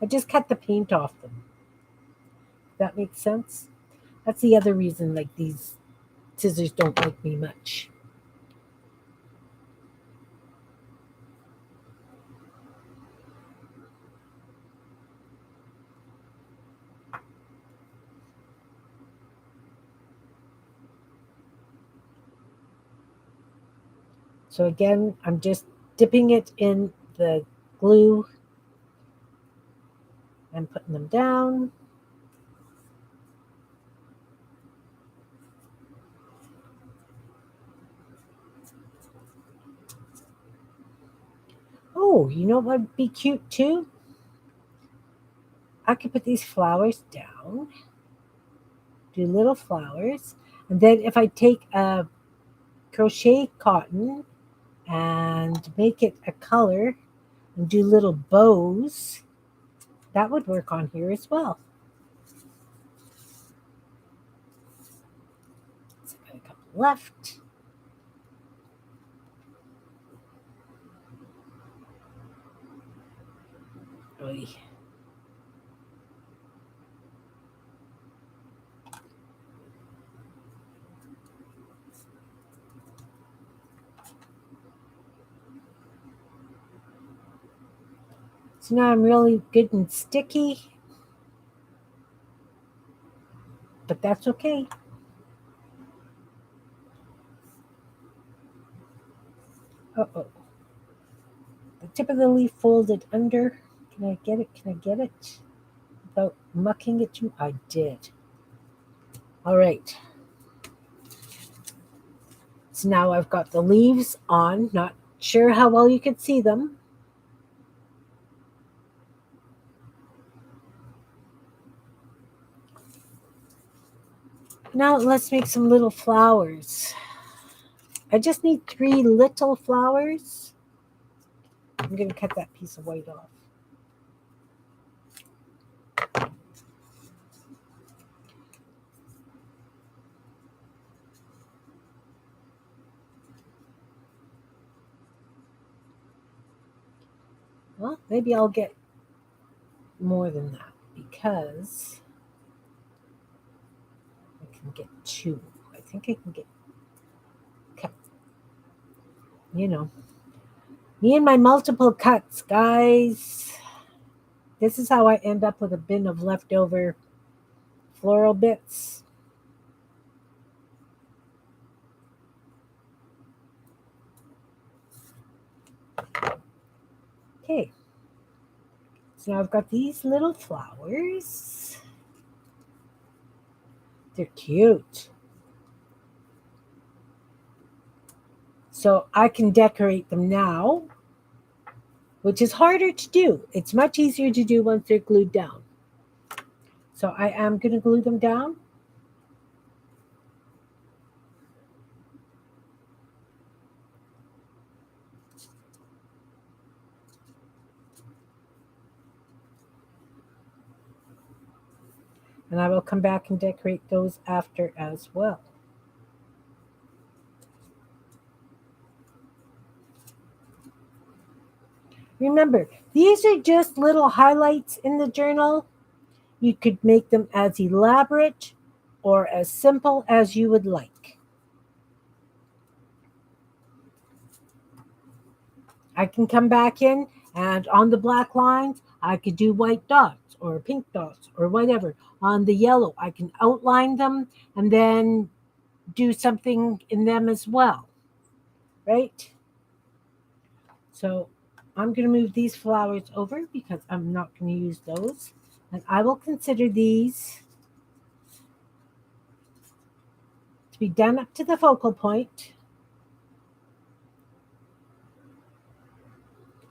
I just cut the paint off them. That makes sense. That's the other reason, like, these scissors don't like me much. So again, I'm just dipping it in the glue and putting them down. Oh, you know what would be cute too? I could put these flowers down, do little flowers, and then if I take a crochet cotton and make it a color, and do little bows, that would work on here as well. So I got a couple left. Oy. So now I'm really good and sticky, but that's okay. Uh-oh. The tip of the leaf folded under. Can I get it? Can I get it? Without mucking it too? I did. All right. So now I've got the leaves on. Not sure how well you can see them. Now let's make some little flowers. I just need 3 little flowers. I'm going to cut that piece of white off. Well, maybe I'll get more than that because I can get 2. I think I can get, you know, me and my multiple cuts, guys. This is how I end up with a bin of leftover floral bits. Okay. So now I've got these little flowers. They're cute. So I can decorate them now, which is harder to do. It's much easier to do once they're glued down. So I am going to glue them down. And I will come back and decorate those after as well. Remember, these are just little highlights in the journal. You could make them as elaborate or as simple as you would like. I can come back in and on the black lines, I could do white dots or pink dots or whatever. On the yellow, I can outline them and then do something in them as well, right? So I'm going to move these flowers over because I'm not going to use those. And I will consider these to be done up to the focal point.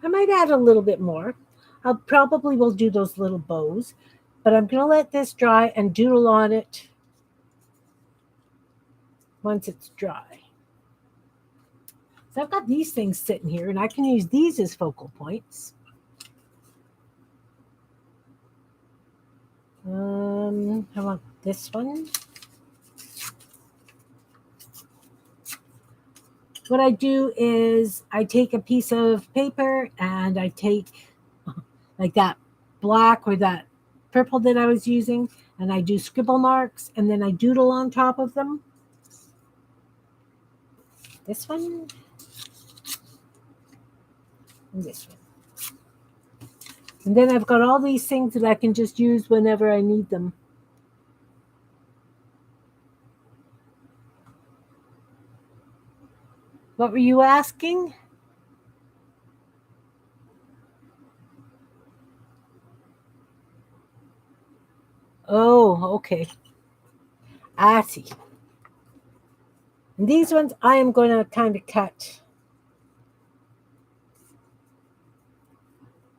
I might add a little bit more. I probably will do those little bows, but I'm going to let this dry and doodle on it once it's dry. So I've got these things sitting here, and I can use these as focal points. How about this one? What I do is I take a piece of paper and I take like that black or that purple that I was using, and I do scribble marks, and then I doodle on top of them. This one and this one. And then I've got all these things that I can just use whenever I need them. What were you asking? Oh, okay. I see. And these ones I am going to kind of cut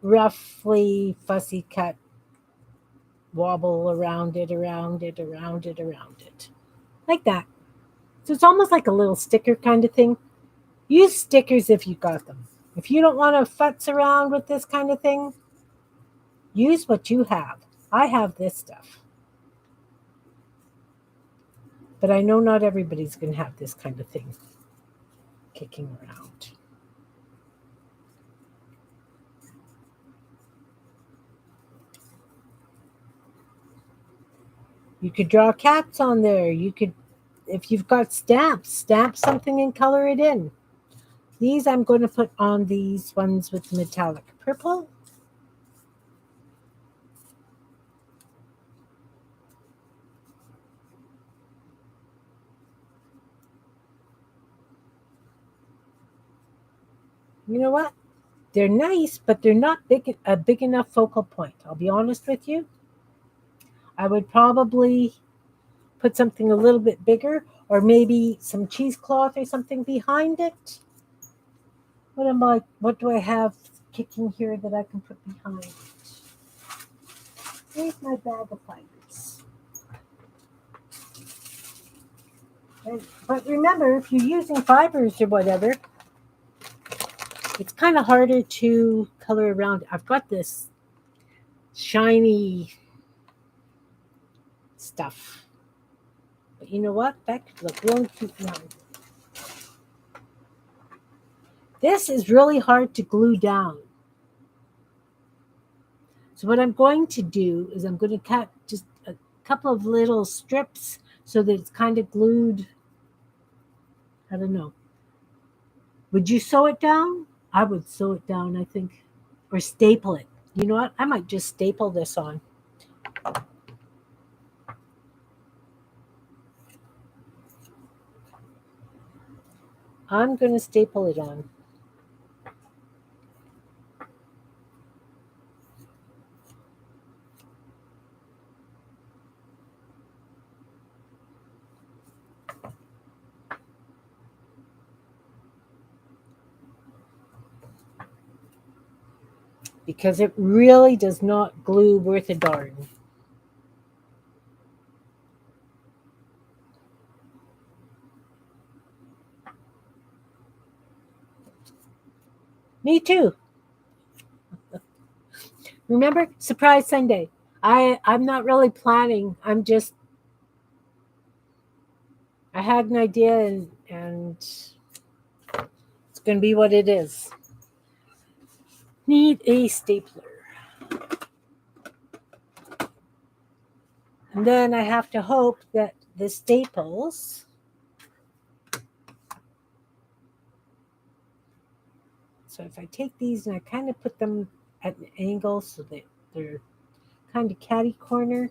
roughly fussy cut, wobble around it, around it, around it, around it. Like that. So it's almost like a little sticker kind of thing. Use stickers if you got them. If you don't want to futz around with this kind of thing, use what you have. I have this stuff. But I know not everybody's going to have this kind of thing kicking around. You could draw cats on there. You could, if you've got stamps, stamp something and color it in. These I'm going to put on these ones with metallic purple. You know what? They're nice, but they're not a big enough focal point. I'll be honest with you. I would probably put something a little bit bigger, or maybe some cheesecloth or something behind it. What do I have kicking here that I can put behind it? Where's my bag of fibers? But remember, if you're using fibers or whatever, it's kind of harder to color around. I've got this shiny stuff. But you know what? That could look really cute now. This is really hard to glue down. So what I'm going to do is I'm going to cut just a couple of little strips so that it's kind of glued. I don't know. Would you sew it down? I would sew it down, I think. Or staple it. You know what? I might just staple this on. I'm going to staple it on. Because it really does not glue worth a darn. Me too. Remember, surprise Sunday. I'm not really planning. I had an idea and it's going to be what it is. Need a stapler. And then I have to hope that the staples so if I take these and I kind of put them at an angle so that they're kind of catty corner.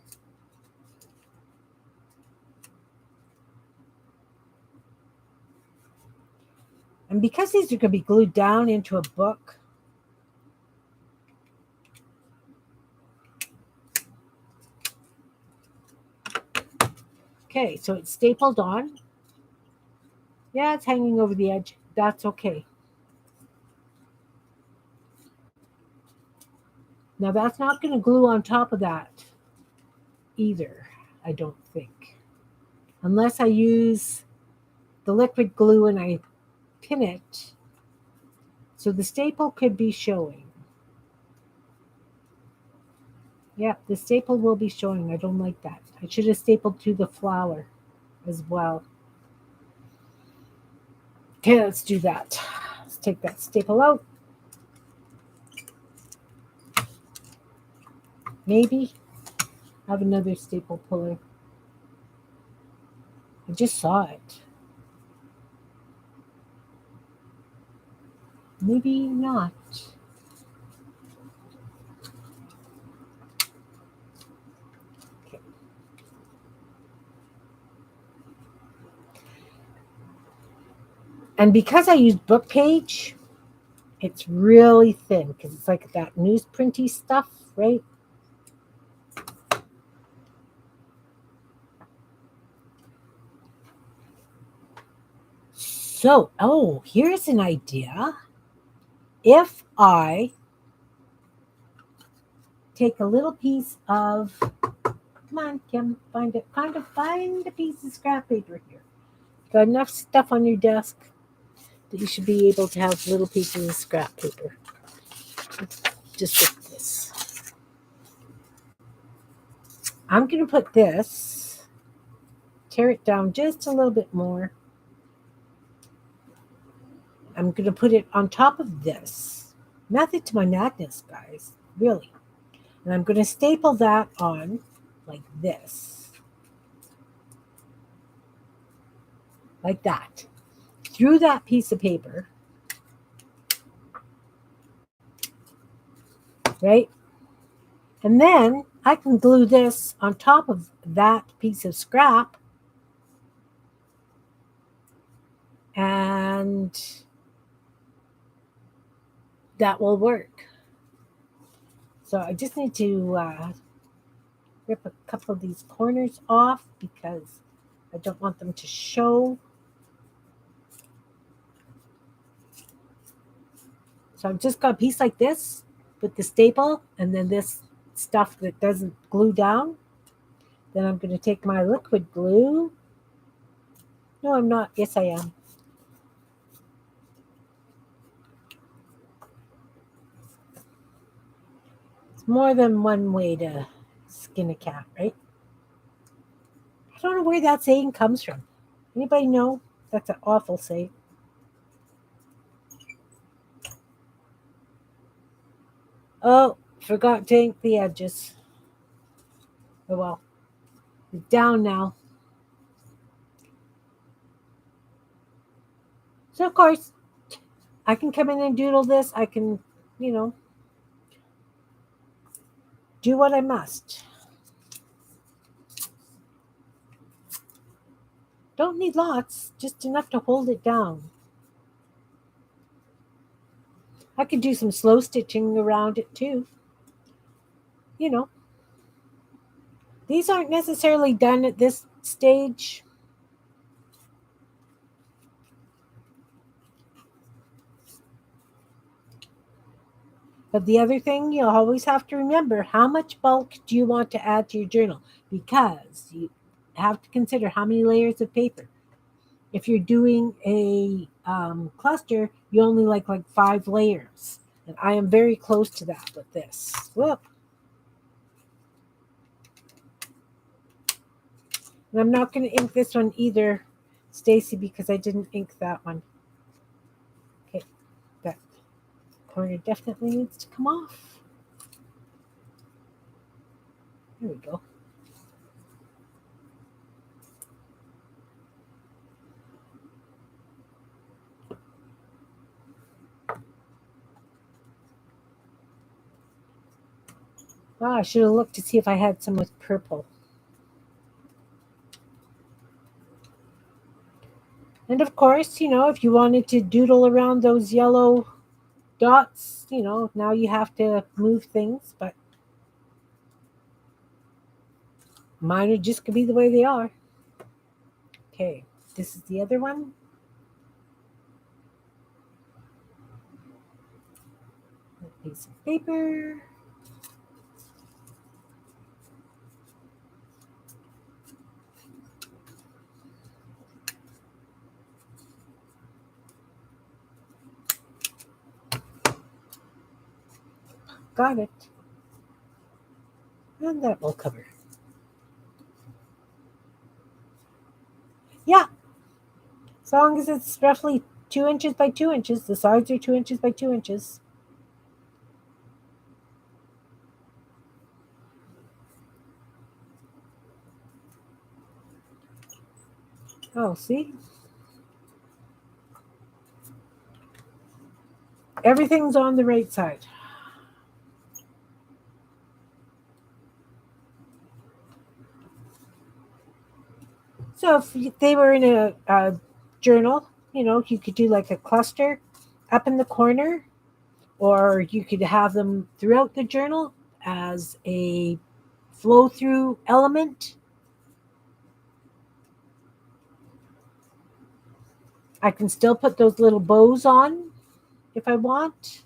And because these are going to be glued down into a book, okay, so it's stapled on. Yeah, it's hanging over the edge. That's okay. Now that's not going to glue on top of that either, I don't think. Unless I use the liquid glue and I pin it. So the staple could be showing. Yeah, the staple will be showing. I don't like that. I should have stapled to the flower as well. Okay, let's do that. Let's take that staple out. Maybe I have another staple puller. I just saw it. Maybe not. Okay. And because I use book page, it's really thin because it's like that newsprinty stuff, right? So, here's an idea. If I take a little piece of, come on, Kim, find a piece of scrap paper here. Got enough stuff on your desk you should be able to have little pieces of scrap paper. Just like this. I'm going to put this, tear it down just a little bit more. I'm going to put it on top of this. Method to my madness, guys. Really. And I'm going to staple that on like this. Like that. Through that piece of paper. Right? And then I can glue this on top of that piece of scrap. And that will work. So I just need to rip a couple of these corners off because I don't want them to show. So I've just got a piece like this with the staple and then this stuff that doesn't glue down. Then I'm going to take my liquid glue. No, I'm not. Yes, I am. It's more than one way to skin a cat, right? I don't know where that saying comes from. Anybody know? That's an awful saying. Oh, forgot to ink the edges. Oh well. It's down now. So of course, I can come in and doodle this. I can, do what I must. Don't need lots, just enough to hold it down. I could do some slow stitching around it too. These aren't necessarily done at this stage. But the other thing you'll always have to remember, how much bulk do you want to add to your journal? Because you have to consider how many layers of paper. If you're doing a cluster, you only like 5 layers. And I am very close to that with this. Whoop. And I'm not going to ink this one either, Stacy, because I didn't ink that one. Okay, that corner definitely needs to come off. There we go. Oh, I should have looked to see if I had some with purple. And of course, if you wanted to doodle around those yellow dots, now you have to move things, but mine are just going to be the way they are. Okay, this is the other one. A piece of paper. Got it. And that will cover. Yeah. As long as it's roughly 2 inches by 2 inches. The sides are 2 inches by 2 inches. Oh, see? Everything's on the right side. So if they were in a journal, you could do like a cluster up in the corner, or you could have them throughout the journal as a flow through element. I can still put those little bows on if I want.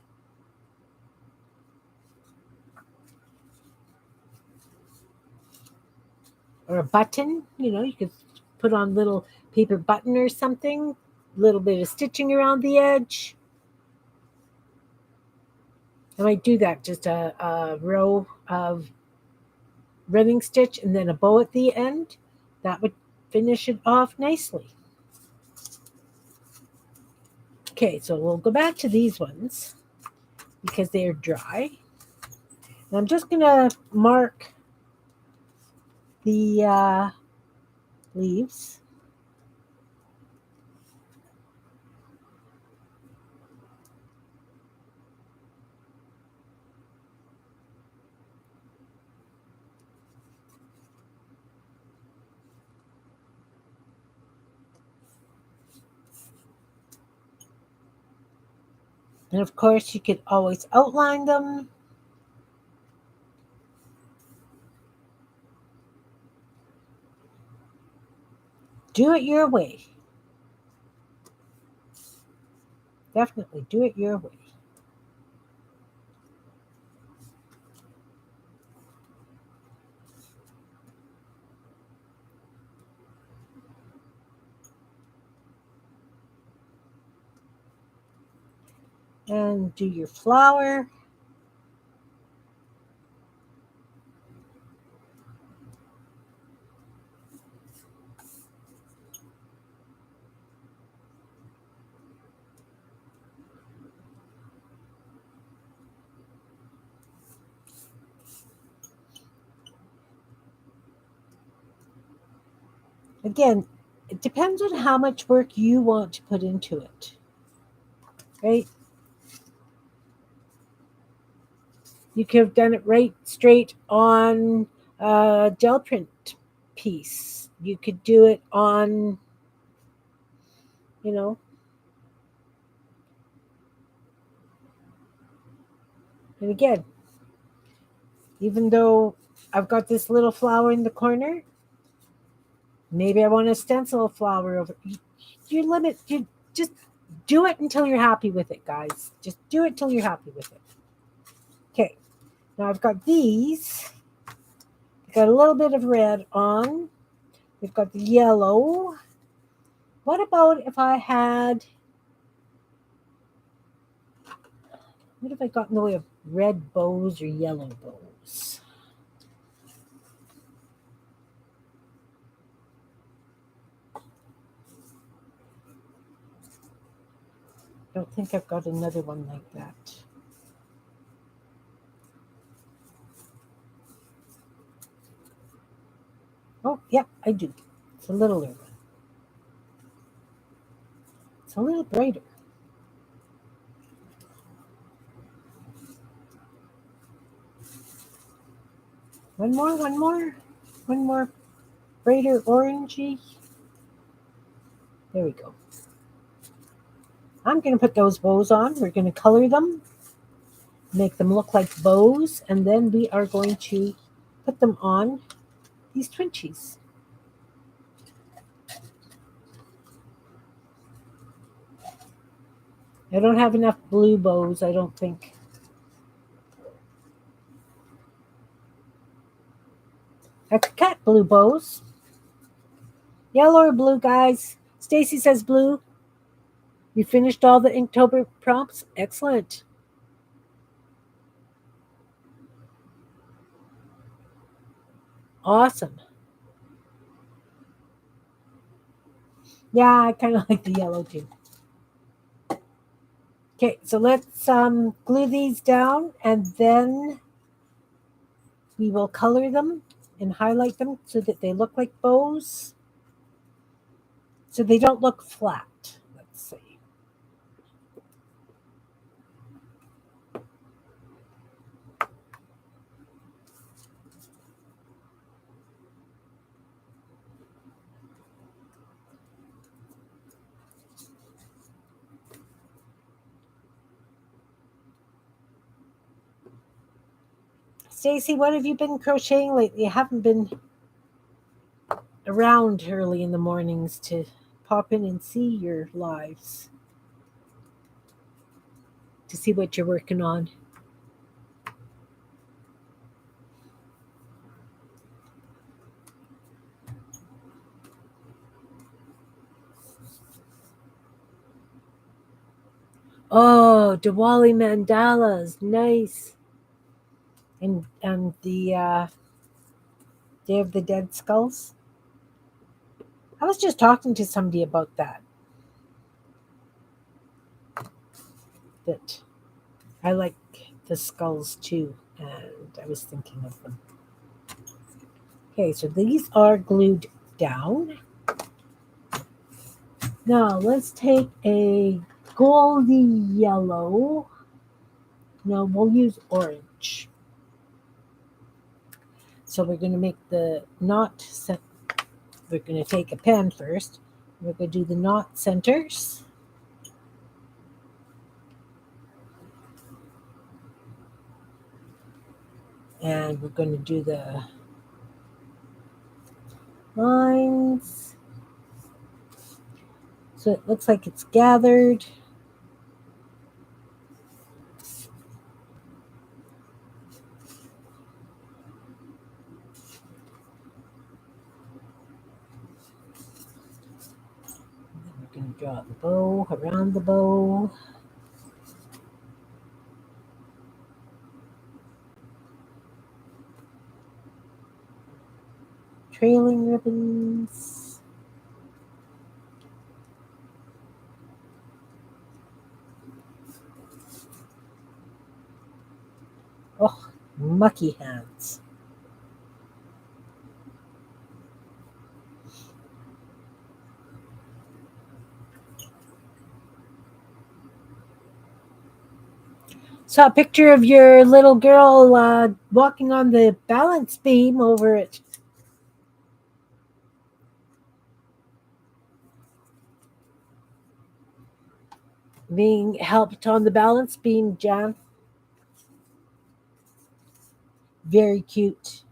Or a button, you could put on little paper button or something. little bit of stitching around the edge. I might do that, just a row of running stitch and then a bow at the end. That would finish it off nicely. Okay, so we'll go back to these ones because they are dry. And I'm just going to mark the leaves. And of course, you could always outline them. Do it your way. Definitely do it your way. And do your flower. Again, it depends on how much work you want to put into it, right? You could have done it right straight on a gel print piece. You could do it on, you know, and again, even though I've got this little flower in the corner, maybe I want to stencil a flower over. You just do it until you're happy with it, guys. Just do it till you're happy with it. Okay, now I've got these. I've got a little bit of red on. We've got the yellow. What about if I had, what have I got in the way of red bows or yellow bows? I don't think I've got another one like that. Oh, yep, I do. It's a littler one. It's a little brighter. One more brighter orangey. There we go. I'm going to put those bows on. We're going to color them, make them look like bows, and then we are going to put them on these twinchies. I don't have enough blue bows, I don't think. I could cut blue bows. Yellow or blue, guys? Stacy says blue. You finished all the Inktober prompts? Excellent. Awesome. Yeah, I kind of like the yellow too. Okay, so let's glue these down and then we will color them and highlight them so that they look like bows. So they don't look flat. Let's see. Stacy, what have you been crocheting lately? I haven't been around early in the mornings to pop in and see your lives, to see what you're working on. Oh, Diwali mandalas, nice. And the Day of the Dead Skulls. I was just talking to somebody about that. That I like the skulls too, and I was thinking of them. Okay, so these are glued down. Now let's take a goldy yellow. No, we'll use orange. So we're going to make the knot. We're going to take a pen first. We're going to do the knot centers. And we're going to do the lines. So it looks like it's gathered. We're going to draw the bow around the bow. Trailing ribbons. Oh, mucky hands. Saw a picture of your little girl walking on the balance beam over it. Being helped on the balance beam, Jan. Very cute.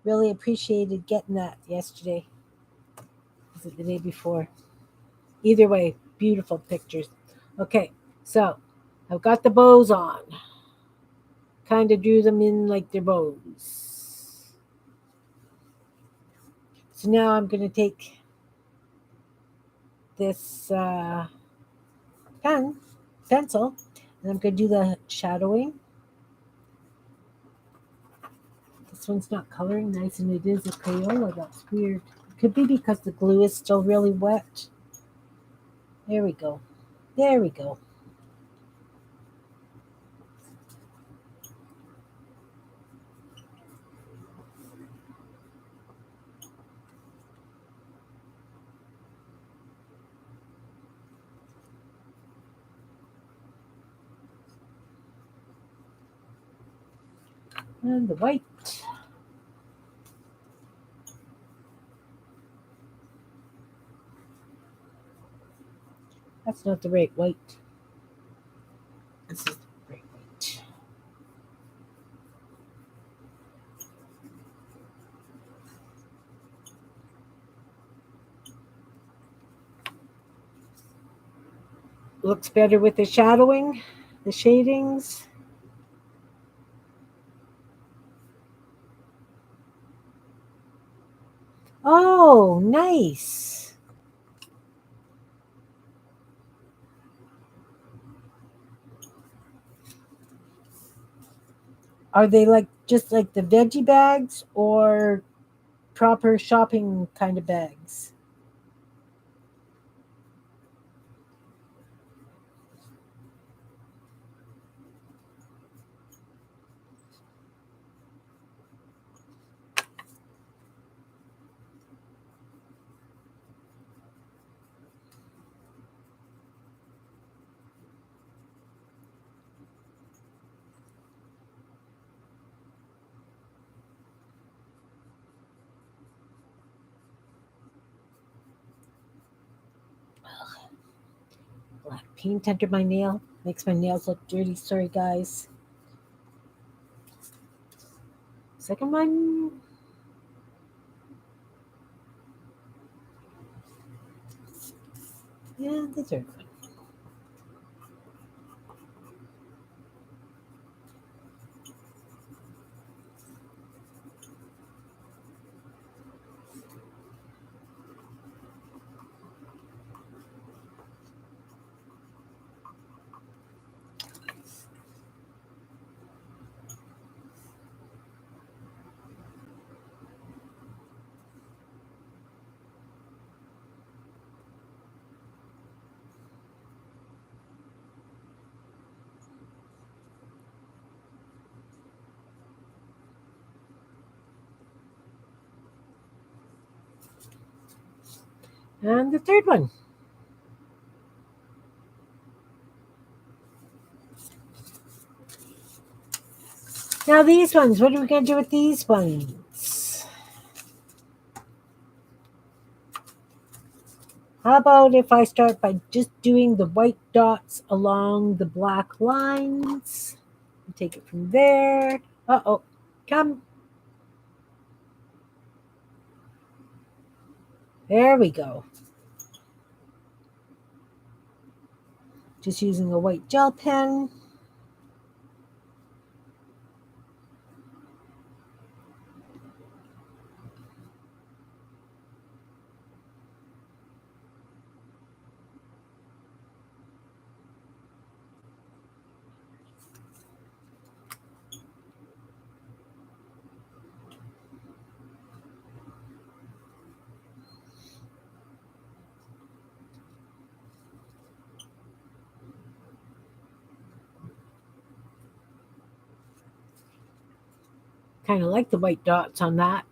Really appreciated getting that yesterday. Was it the day before? Either way, beautiful pictures. Okay, so I've got the bows on. Kind of drew them in like they're bows. So now I'm going to take this pencil, and I'm going to do the shadowing. This one's not coloring nice, and it is a Crayola. That's weird. Could be because the glue is still really wet. There we go. There we go. And the white. That's not the right white. This is the right white. Looks better with the shadowing, the shadings. Oh, nice. Are they like just like the veggie bags or proper shopping kind of bags? Black paint under my nail makes my nails look dirty. Sorry, guys. Second one. Yeah, the third one. And the third one. Now these ones, what are we going to do with these ones? How about if I start by just doing the white dots along the black lines? Take it from there. Uh-oh, come. There we go. Just using a white gel pen. Kind of like the white dots on that.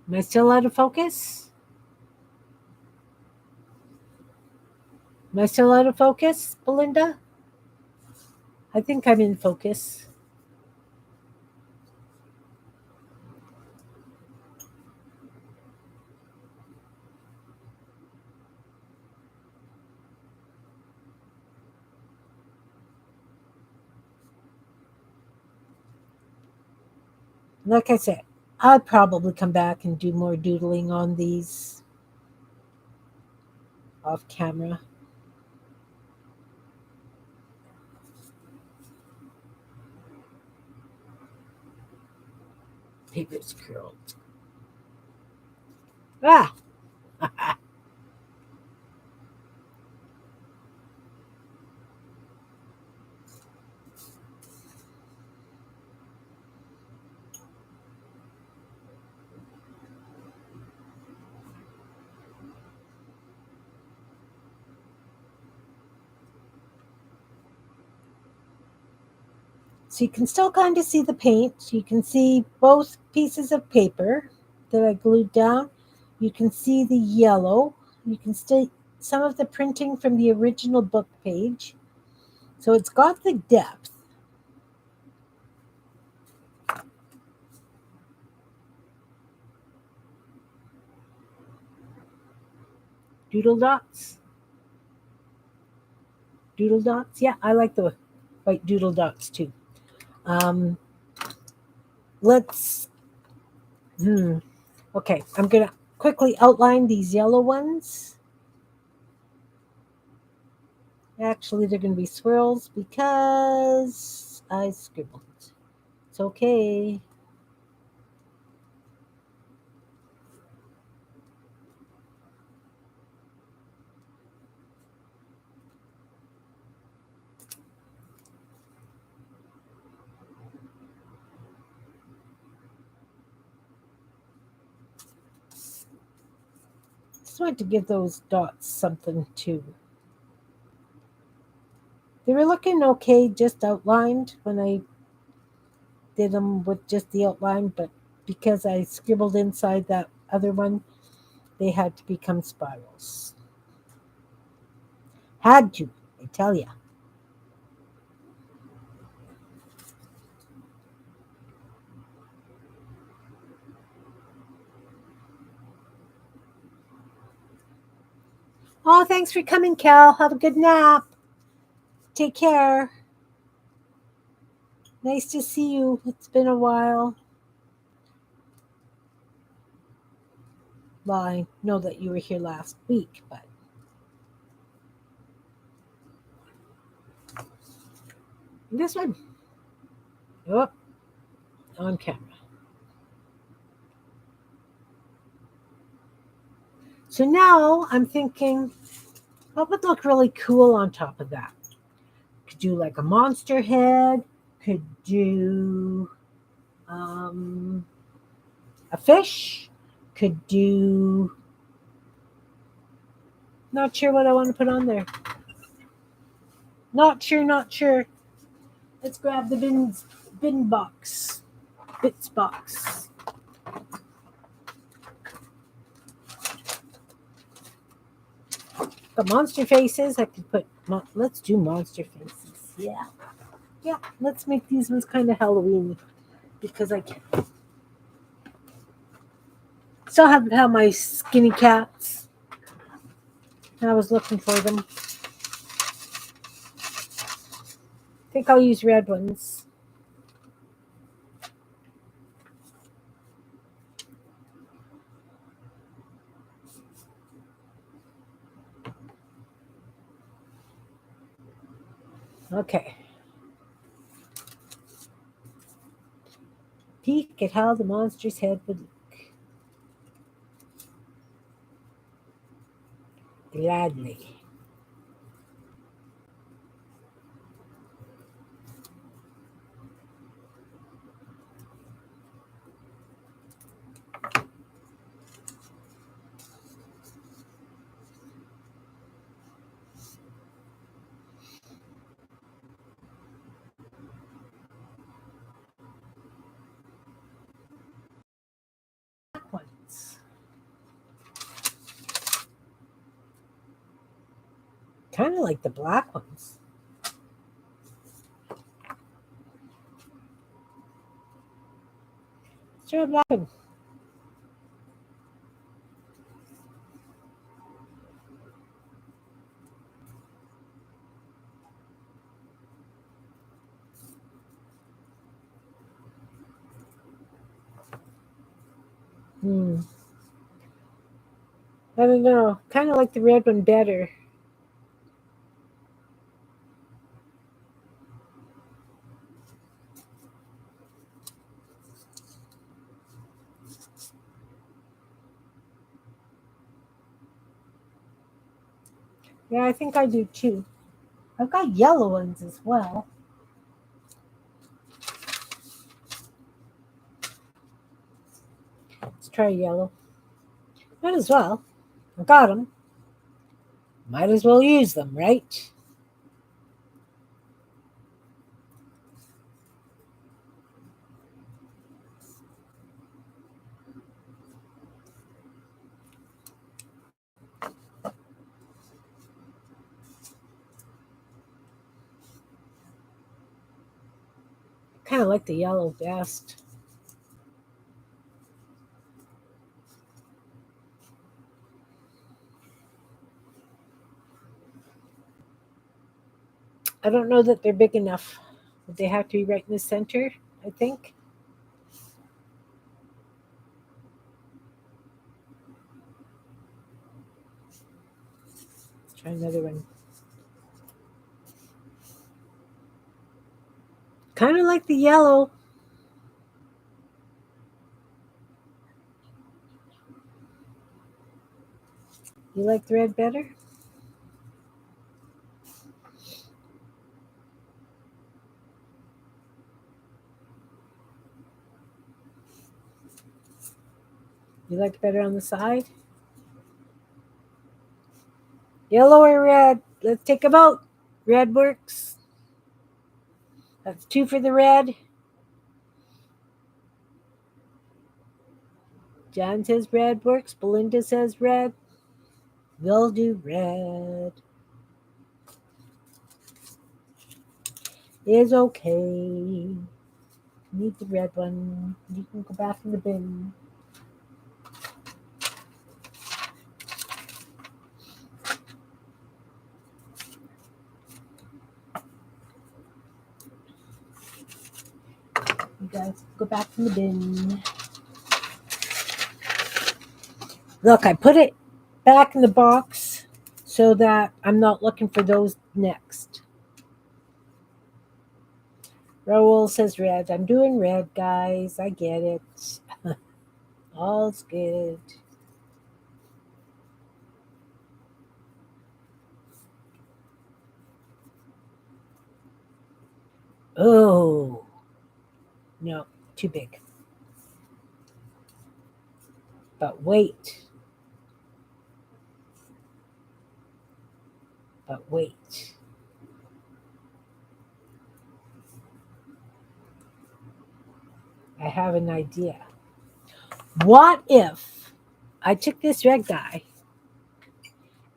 Am I still out of focus? Am I still out of focus, Belinda? I think I'm in focus. Like I said, I'll probably come back and do more doodling on these off camera. Paper's curled. Ah! So you can still kind of see the paint. You can see both pieces of paper that I glued down. You can see the yellow. You can see some of the printing from the original book page. So it's got the depth. Doodle dots. Doodle dots. Yeah, I like the white doodle dots too. Um, let's. Okay, I'm going to quickly outline these yellow ones. Actually, they're going to be swirls because I scribbled. It's okay. Just wanted to give those dots something too. They were looking okay, just outlined when I did them with just the outline, but because I scribbled inside that other one, they had to become spirals. Had to, I tell ya. Oh, thanks for coming, Cal. Have a good nap. Take care. Nice to see you. It's been a while. Well, I know that you were here last week, but this one. Oh, on camera. So now I'm thinking, what would look really cool on top of that? Could do like a monster head. Could do a fish. Could do. Not sure what I want to put on there. Not sure. Not sure. Let's grab the bin box. Bits box. Got monster faces. I could put. Let's do monster faces. Yeah. Yeah. Let's make these ones kind of Halloween because I can. Still haven't had my skinny cats. I was looking for them. I think I'll use red ones. Okay. Peek at how the monster's head would look. Gladly. Ones. Kind of like the black ones. Let's try a black one. I don't know. Kind of like the red one better. Yeah, I think I do too. I've got yellow ones as well. Let's try yellow. Might as well. I got them. Might as well use them, right? Kind of like the yellow best. I don't know that they're big enough. They have to be right in the center, I think. Let's try another one. Kind of like the yellow. You like the red better? You like better on the side? Yellow or red? Let's take a vote. Red works. That's 2 for the red. John says red works. Belinda says red. We'll do red. Is okay. Need the red one. You can go back in the bin. You guys go back in the bin. Look, I put it back in the box so that I'm not looking for those next. Raoul says red. I'm doing red, guys. I get it. All's good. Oh, no, too big. But wait. But wait. I have an idea. What if I took this red guy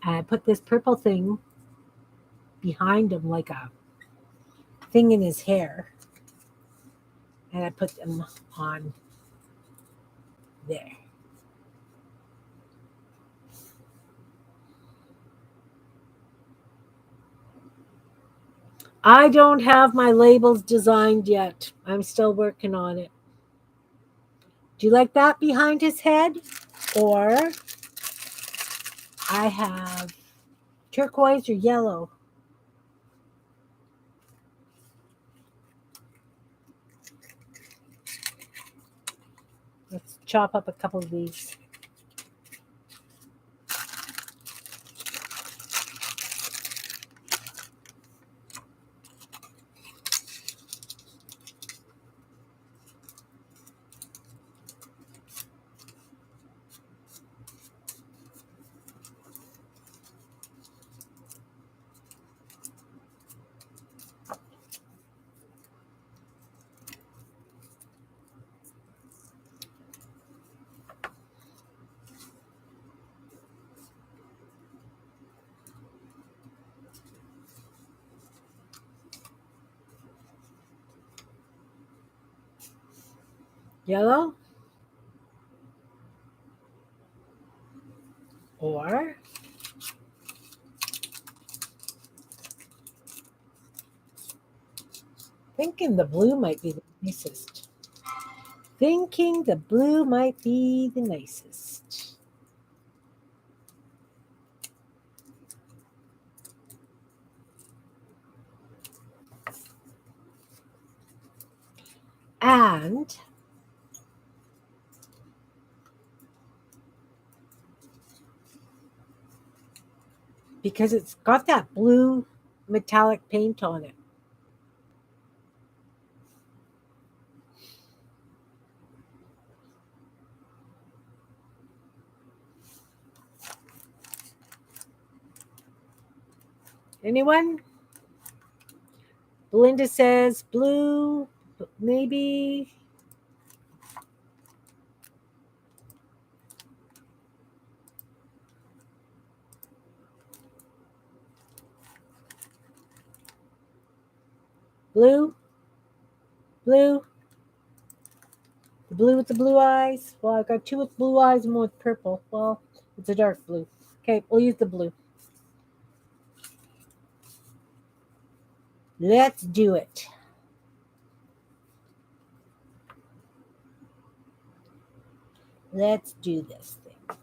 And I put this purple thing behind him like a thing in his hair. And I put them on there. I don't have my labels designed yet. I'm still working on it. Do you like that behind his head? Or I have turquoise or yellow. Let's chop up a couple of these. Yellow. Or thinking the blue might be the nicest. Thinking the blue might be the nicest. And because it's got that blue metallic paint on it. Anyone? Belinda says blue, maybe. Blue? Blue? The blue with the blue eyes? Well, I've got two with blue eyes and one with purple. Well, it's a dark blue. Okay, we'll use the blue. Let's do it. Let's do this thing.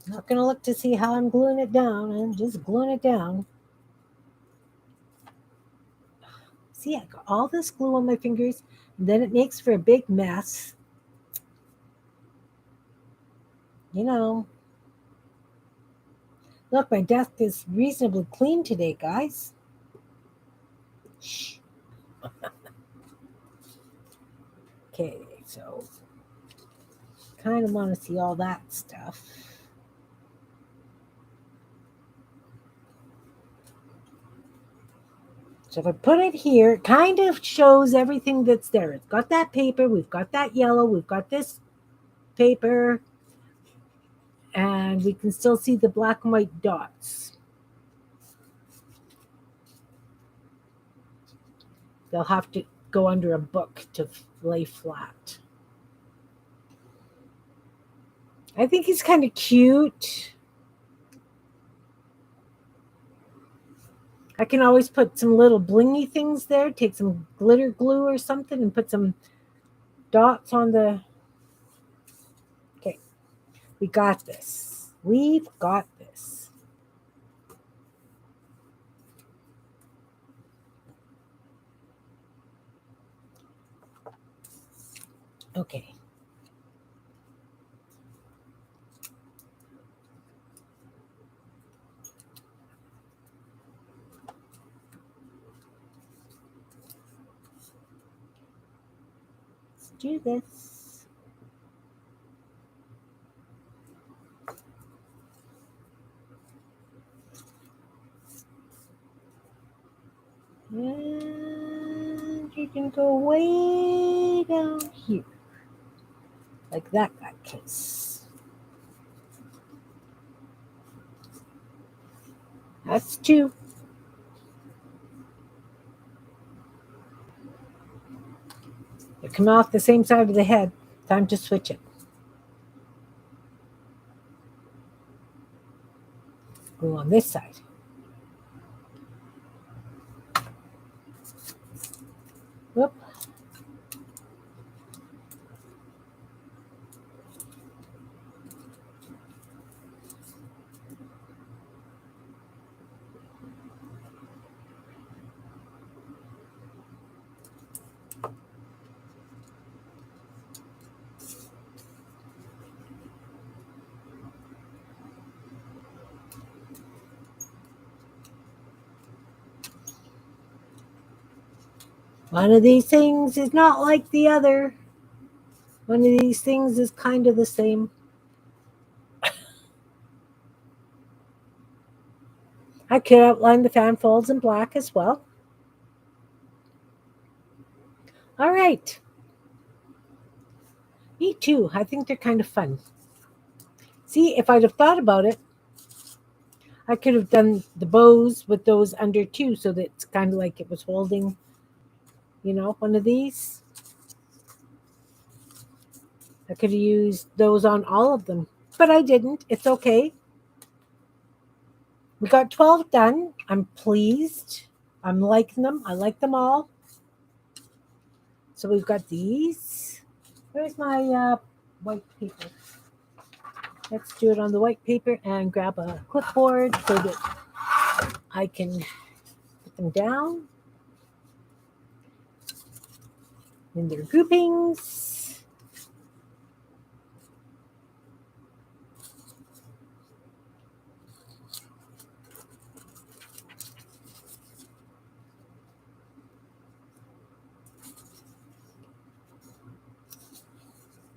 I'm not going to look to see how I'm gluing it down. I'm just gluing it down. See, I got all this glue on my fingers, and then it makes for a big mess. You know. Look, my desk is reasonably clean today, guys. Shh. Okay, so kind of want to see all that stuff. So if I put it here, it kind of shows everything that's there. It's got that paper, we've got that yellow, we've got this paper, and we can still see the black and white dots. They'll have to go under a book to lay flat. I think he's kind of cute. I can always put some little blingy things there, take some glitter glue or something and put some dots on the... Okay, we got this. We've got this. Okay. Let's do this. And you can go way down here. Like that guy case. That's 2. They're coming off the same side of the head. Time to switch it. Go on this side. Whoop. One of these things is not like the other. One of these things is kind of the same. I could outline the fan folds in black as well. All right. Me too. I think they're kind of fun. See, if I'd have thought about it, I could have done the bows with those under too, so that it's kind of like it was holding, one of these. I could have used those on all of them, but I didn't. It's okay. We got 12 done. I'm pleased. I'm liking them. I like them all. So we've got these. Where's my white paper? Let's do it on the white paper and grab a clipboard so that I can put them down in their groupings.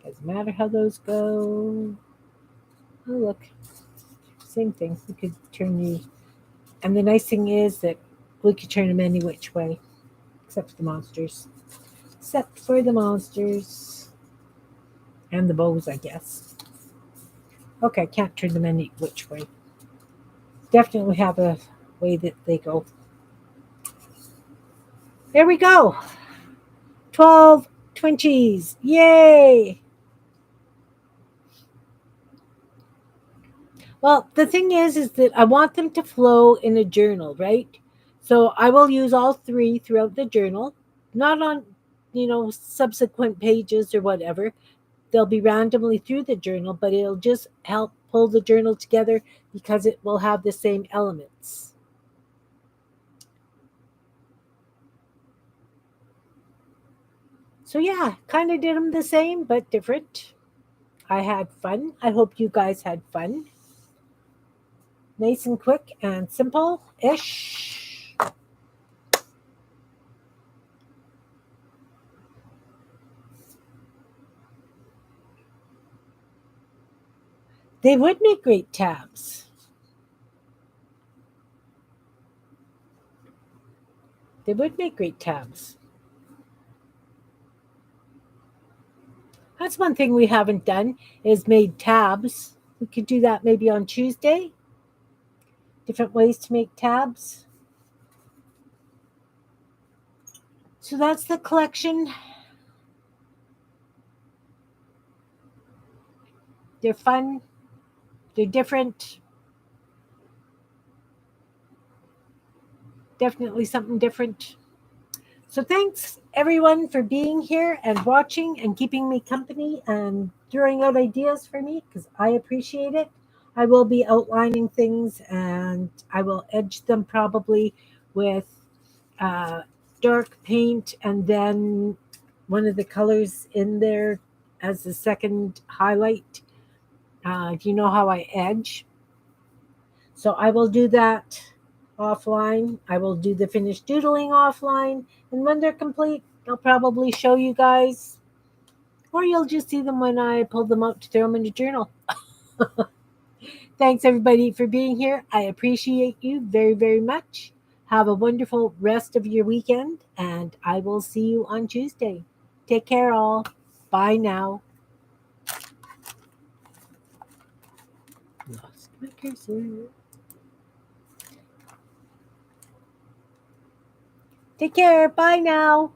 Doesn't matter how those go. Oh, look. Same thing. We could turn the... And the nice thing is that we could turn them any which way. Except for the monsters. Except for the monsters. And the bows, I guess. Okay, I can't turn them any which way. Definitely have a way that they go. There we go. 12 twinchies. Yay! Well, the thing is that I want them to flow in a journal, right? So I will use all 3 throughout the journal, not on, subsequent pages or whatever. They'll be randomly through the journal, but it'll just help pull the journal together because it will have the same elements. So yeah, kind of did them the same, but different. I had fun. I hope you guys had fun. Nice and quick and simple-ish. They would make great tabs. They would make great tabs. That's one thing we haven't done is made tabs. We could do that maybe on Tuesday. Different ways to make tabs. So that's the collection. They're fun. They're different. Definitely something different. So thanks everyone for being here and watching and keeping me company and throwing out ideas for me because I appreciate it. I will be outlining things and I will edge them probably with dark paint and then one of the colors in there as the second highlight. You know how I edge. So I will do that offline. I will do the finished doodling offline. And when they're complete, I'll probably show you guys. Or you'll just see them when I pull them out to throw them in the journal. Thanks everybody for being here. I appreciate you very, very much. Have a wonderful rest of your weekend. And I will see you on Tuesday. Take care all. Bye now. Lost my cursor. Take care. Bye now.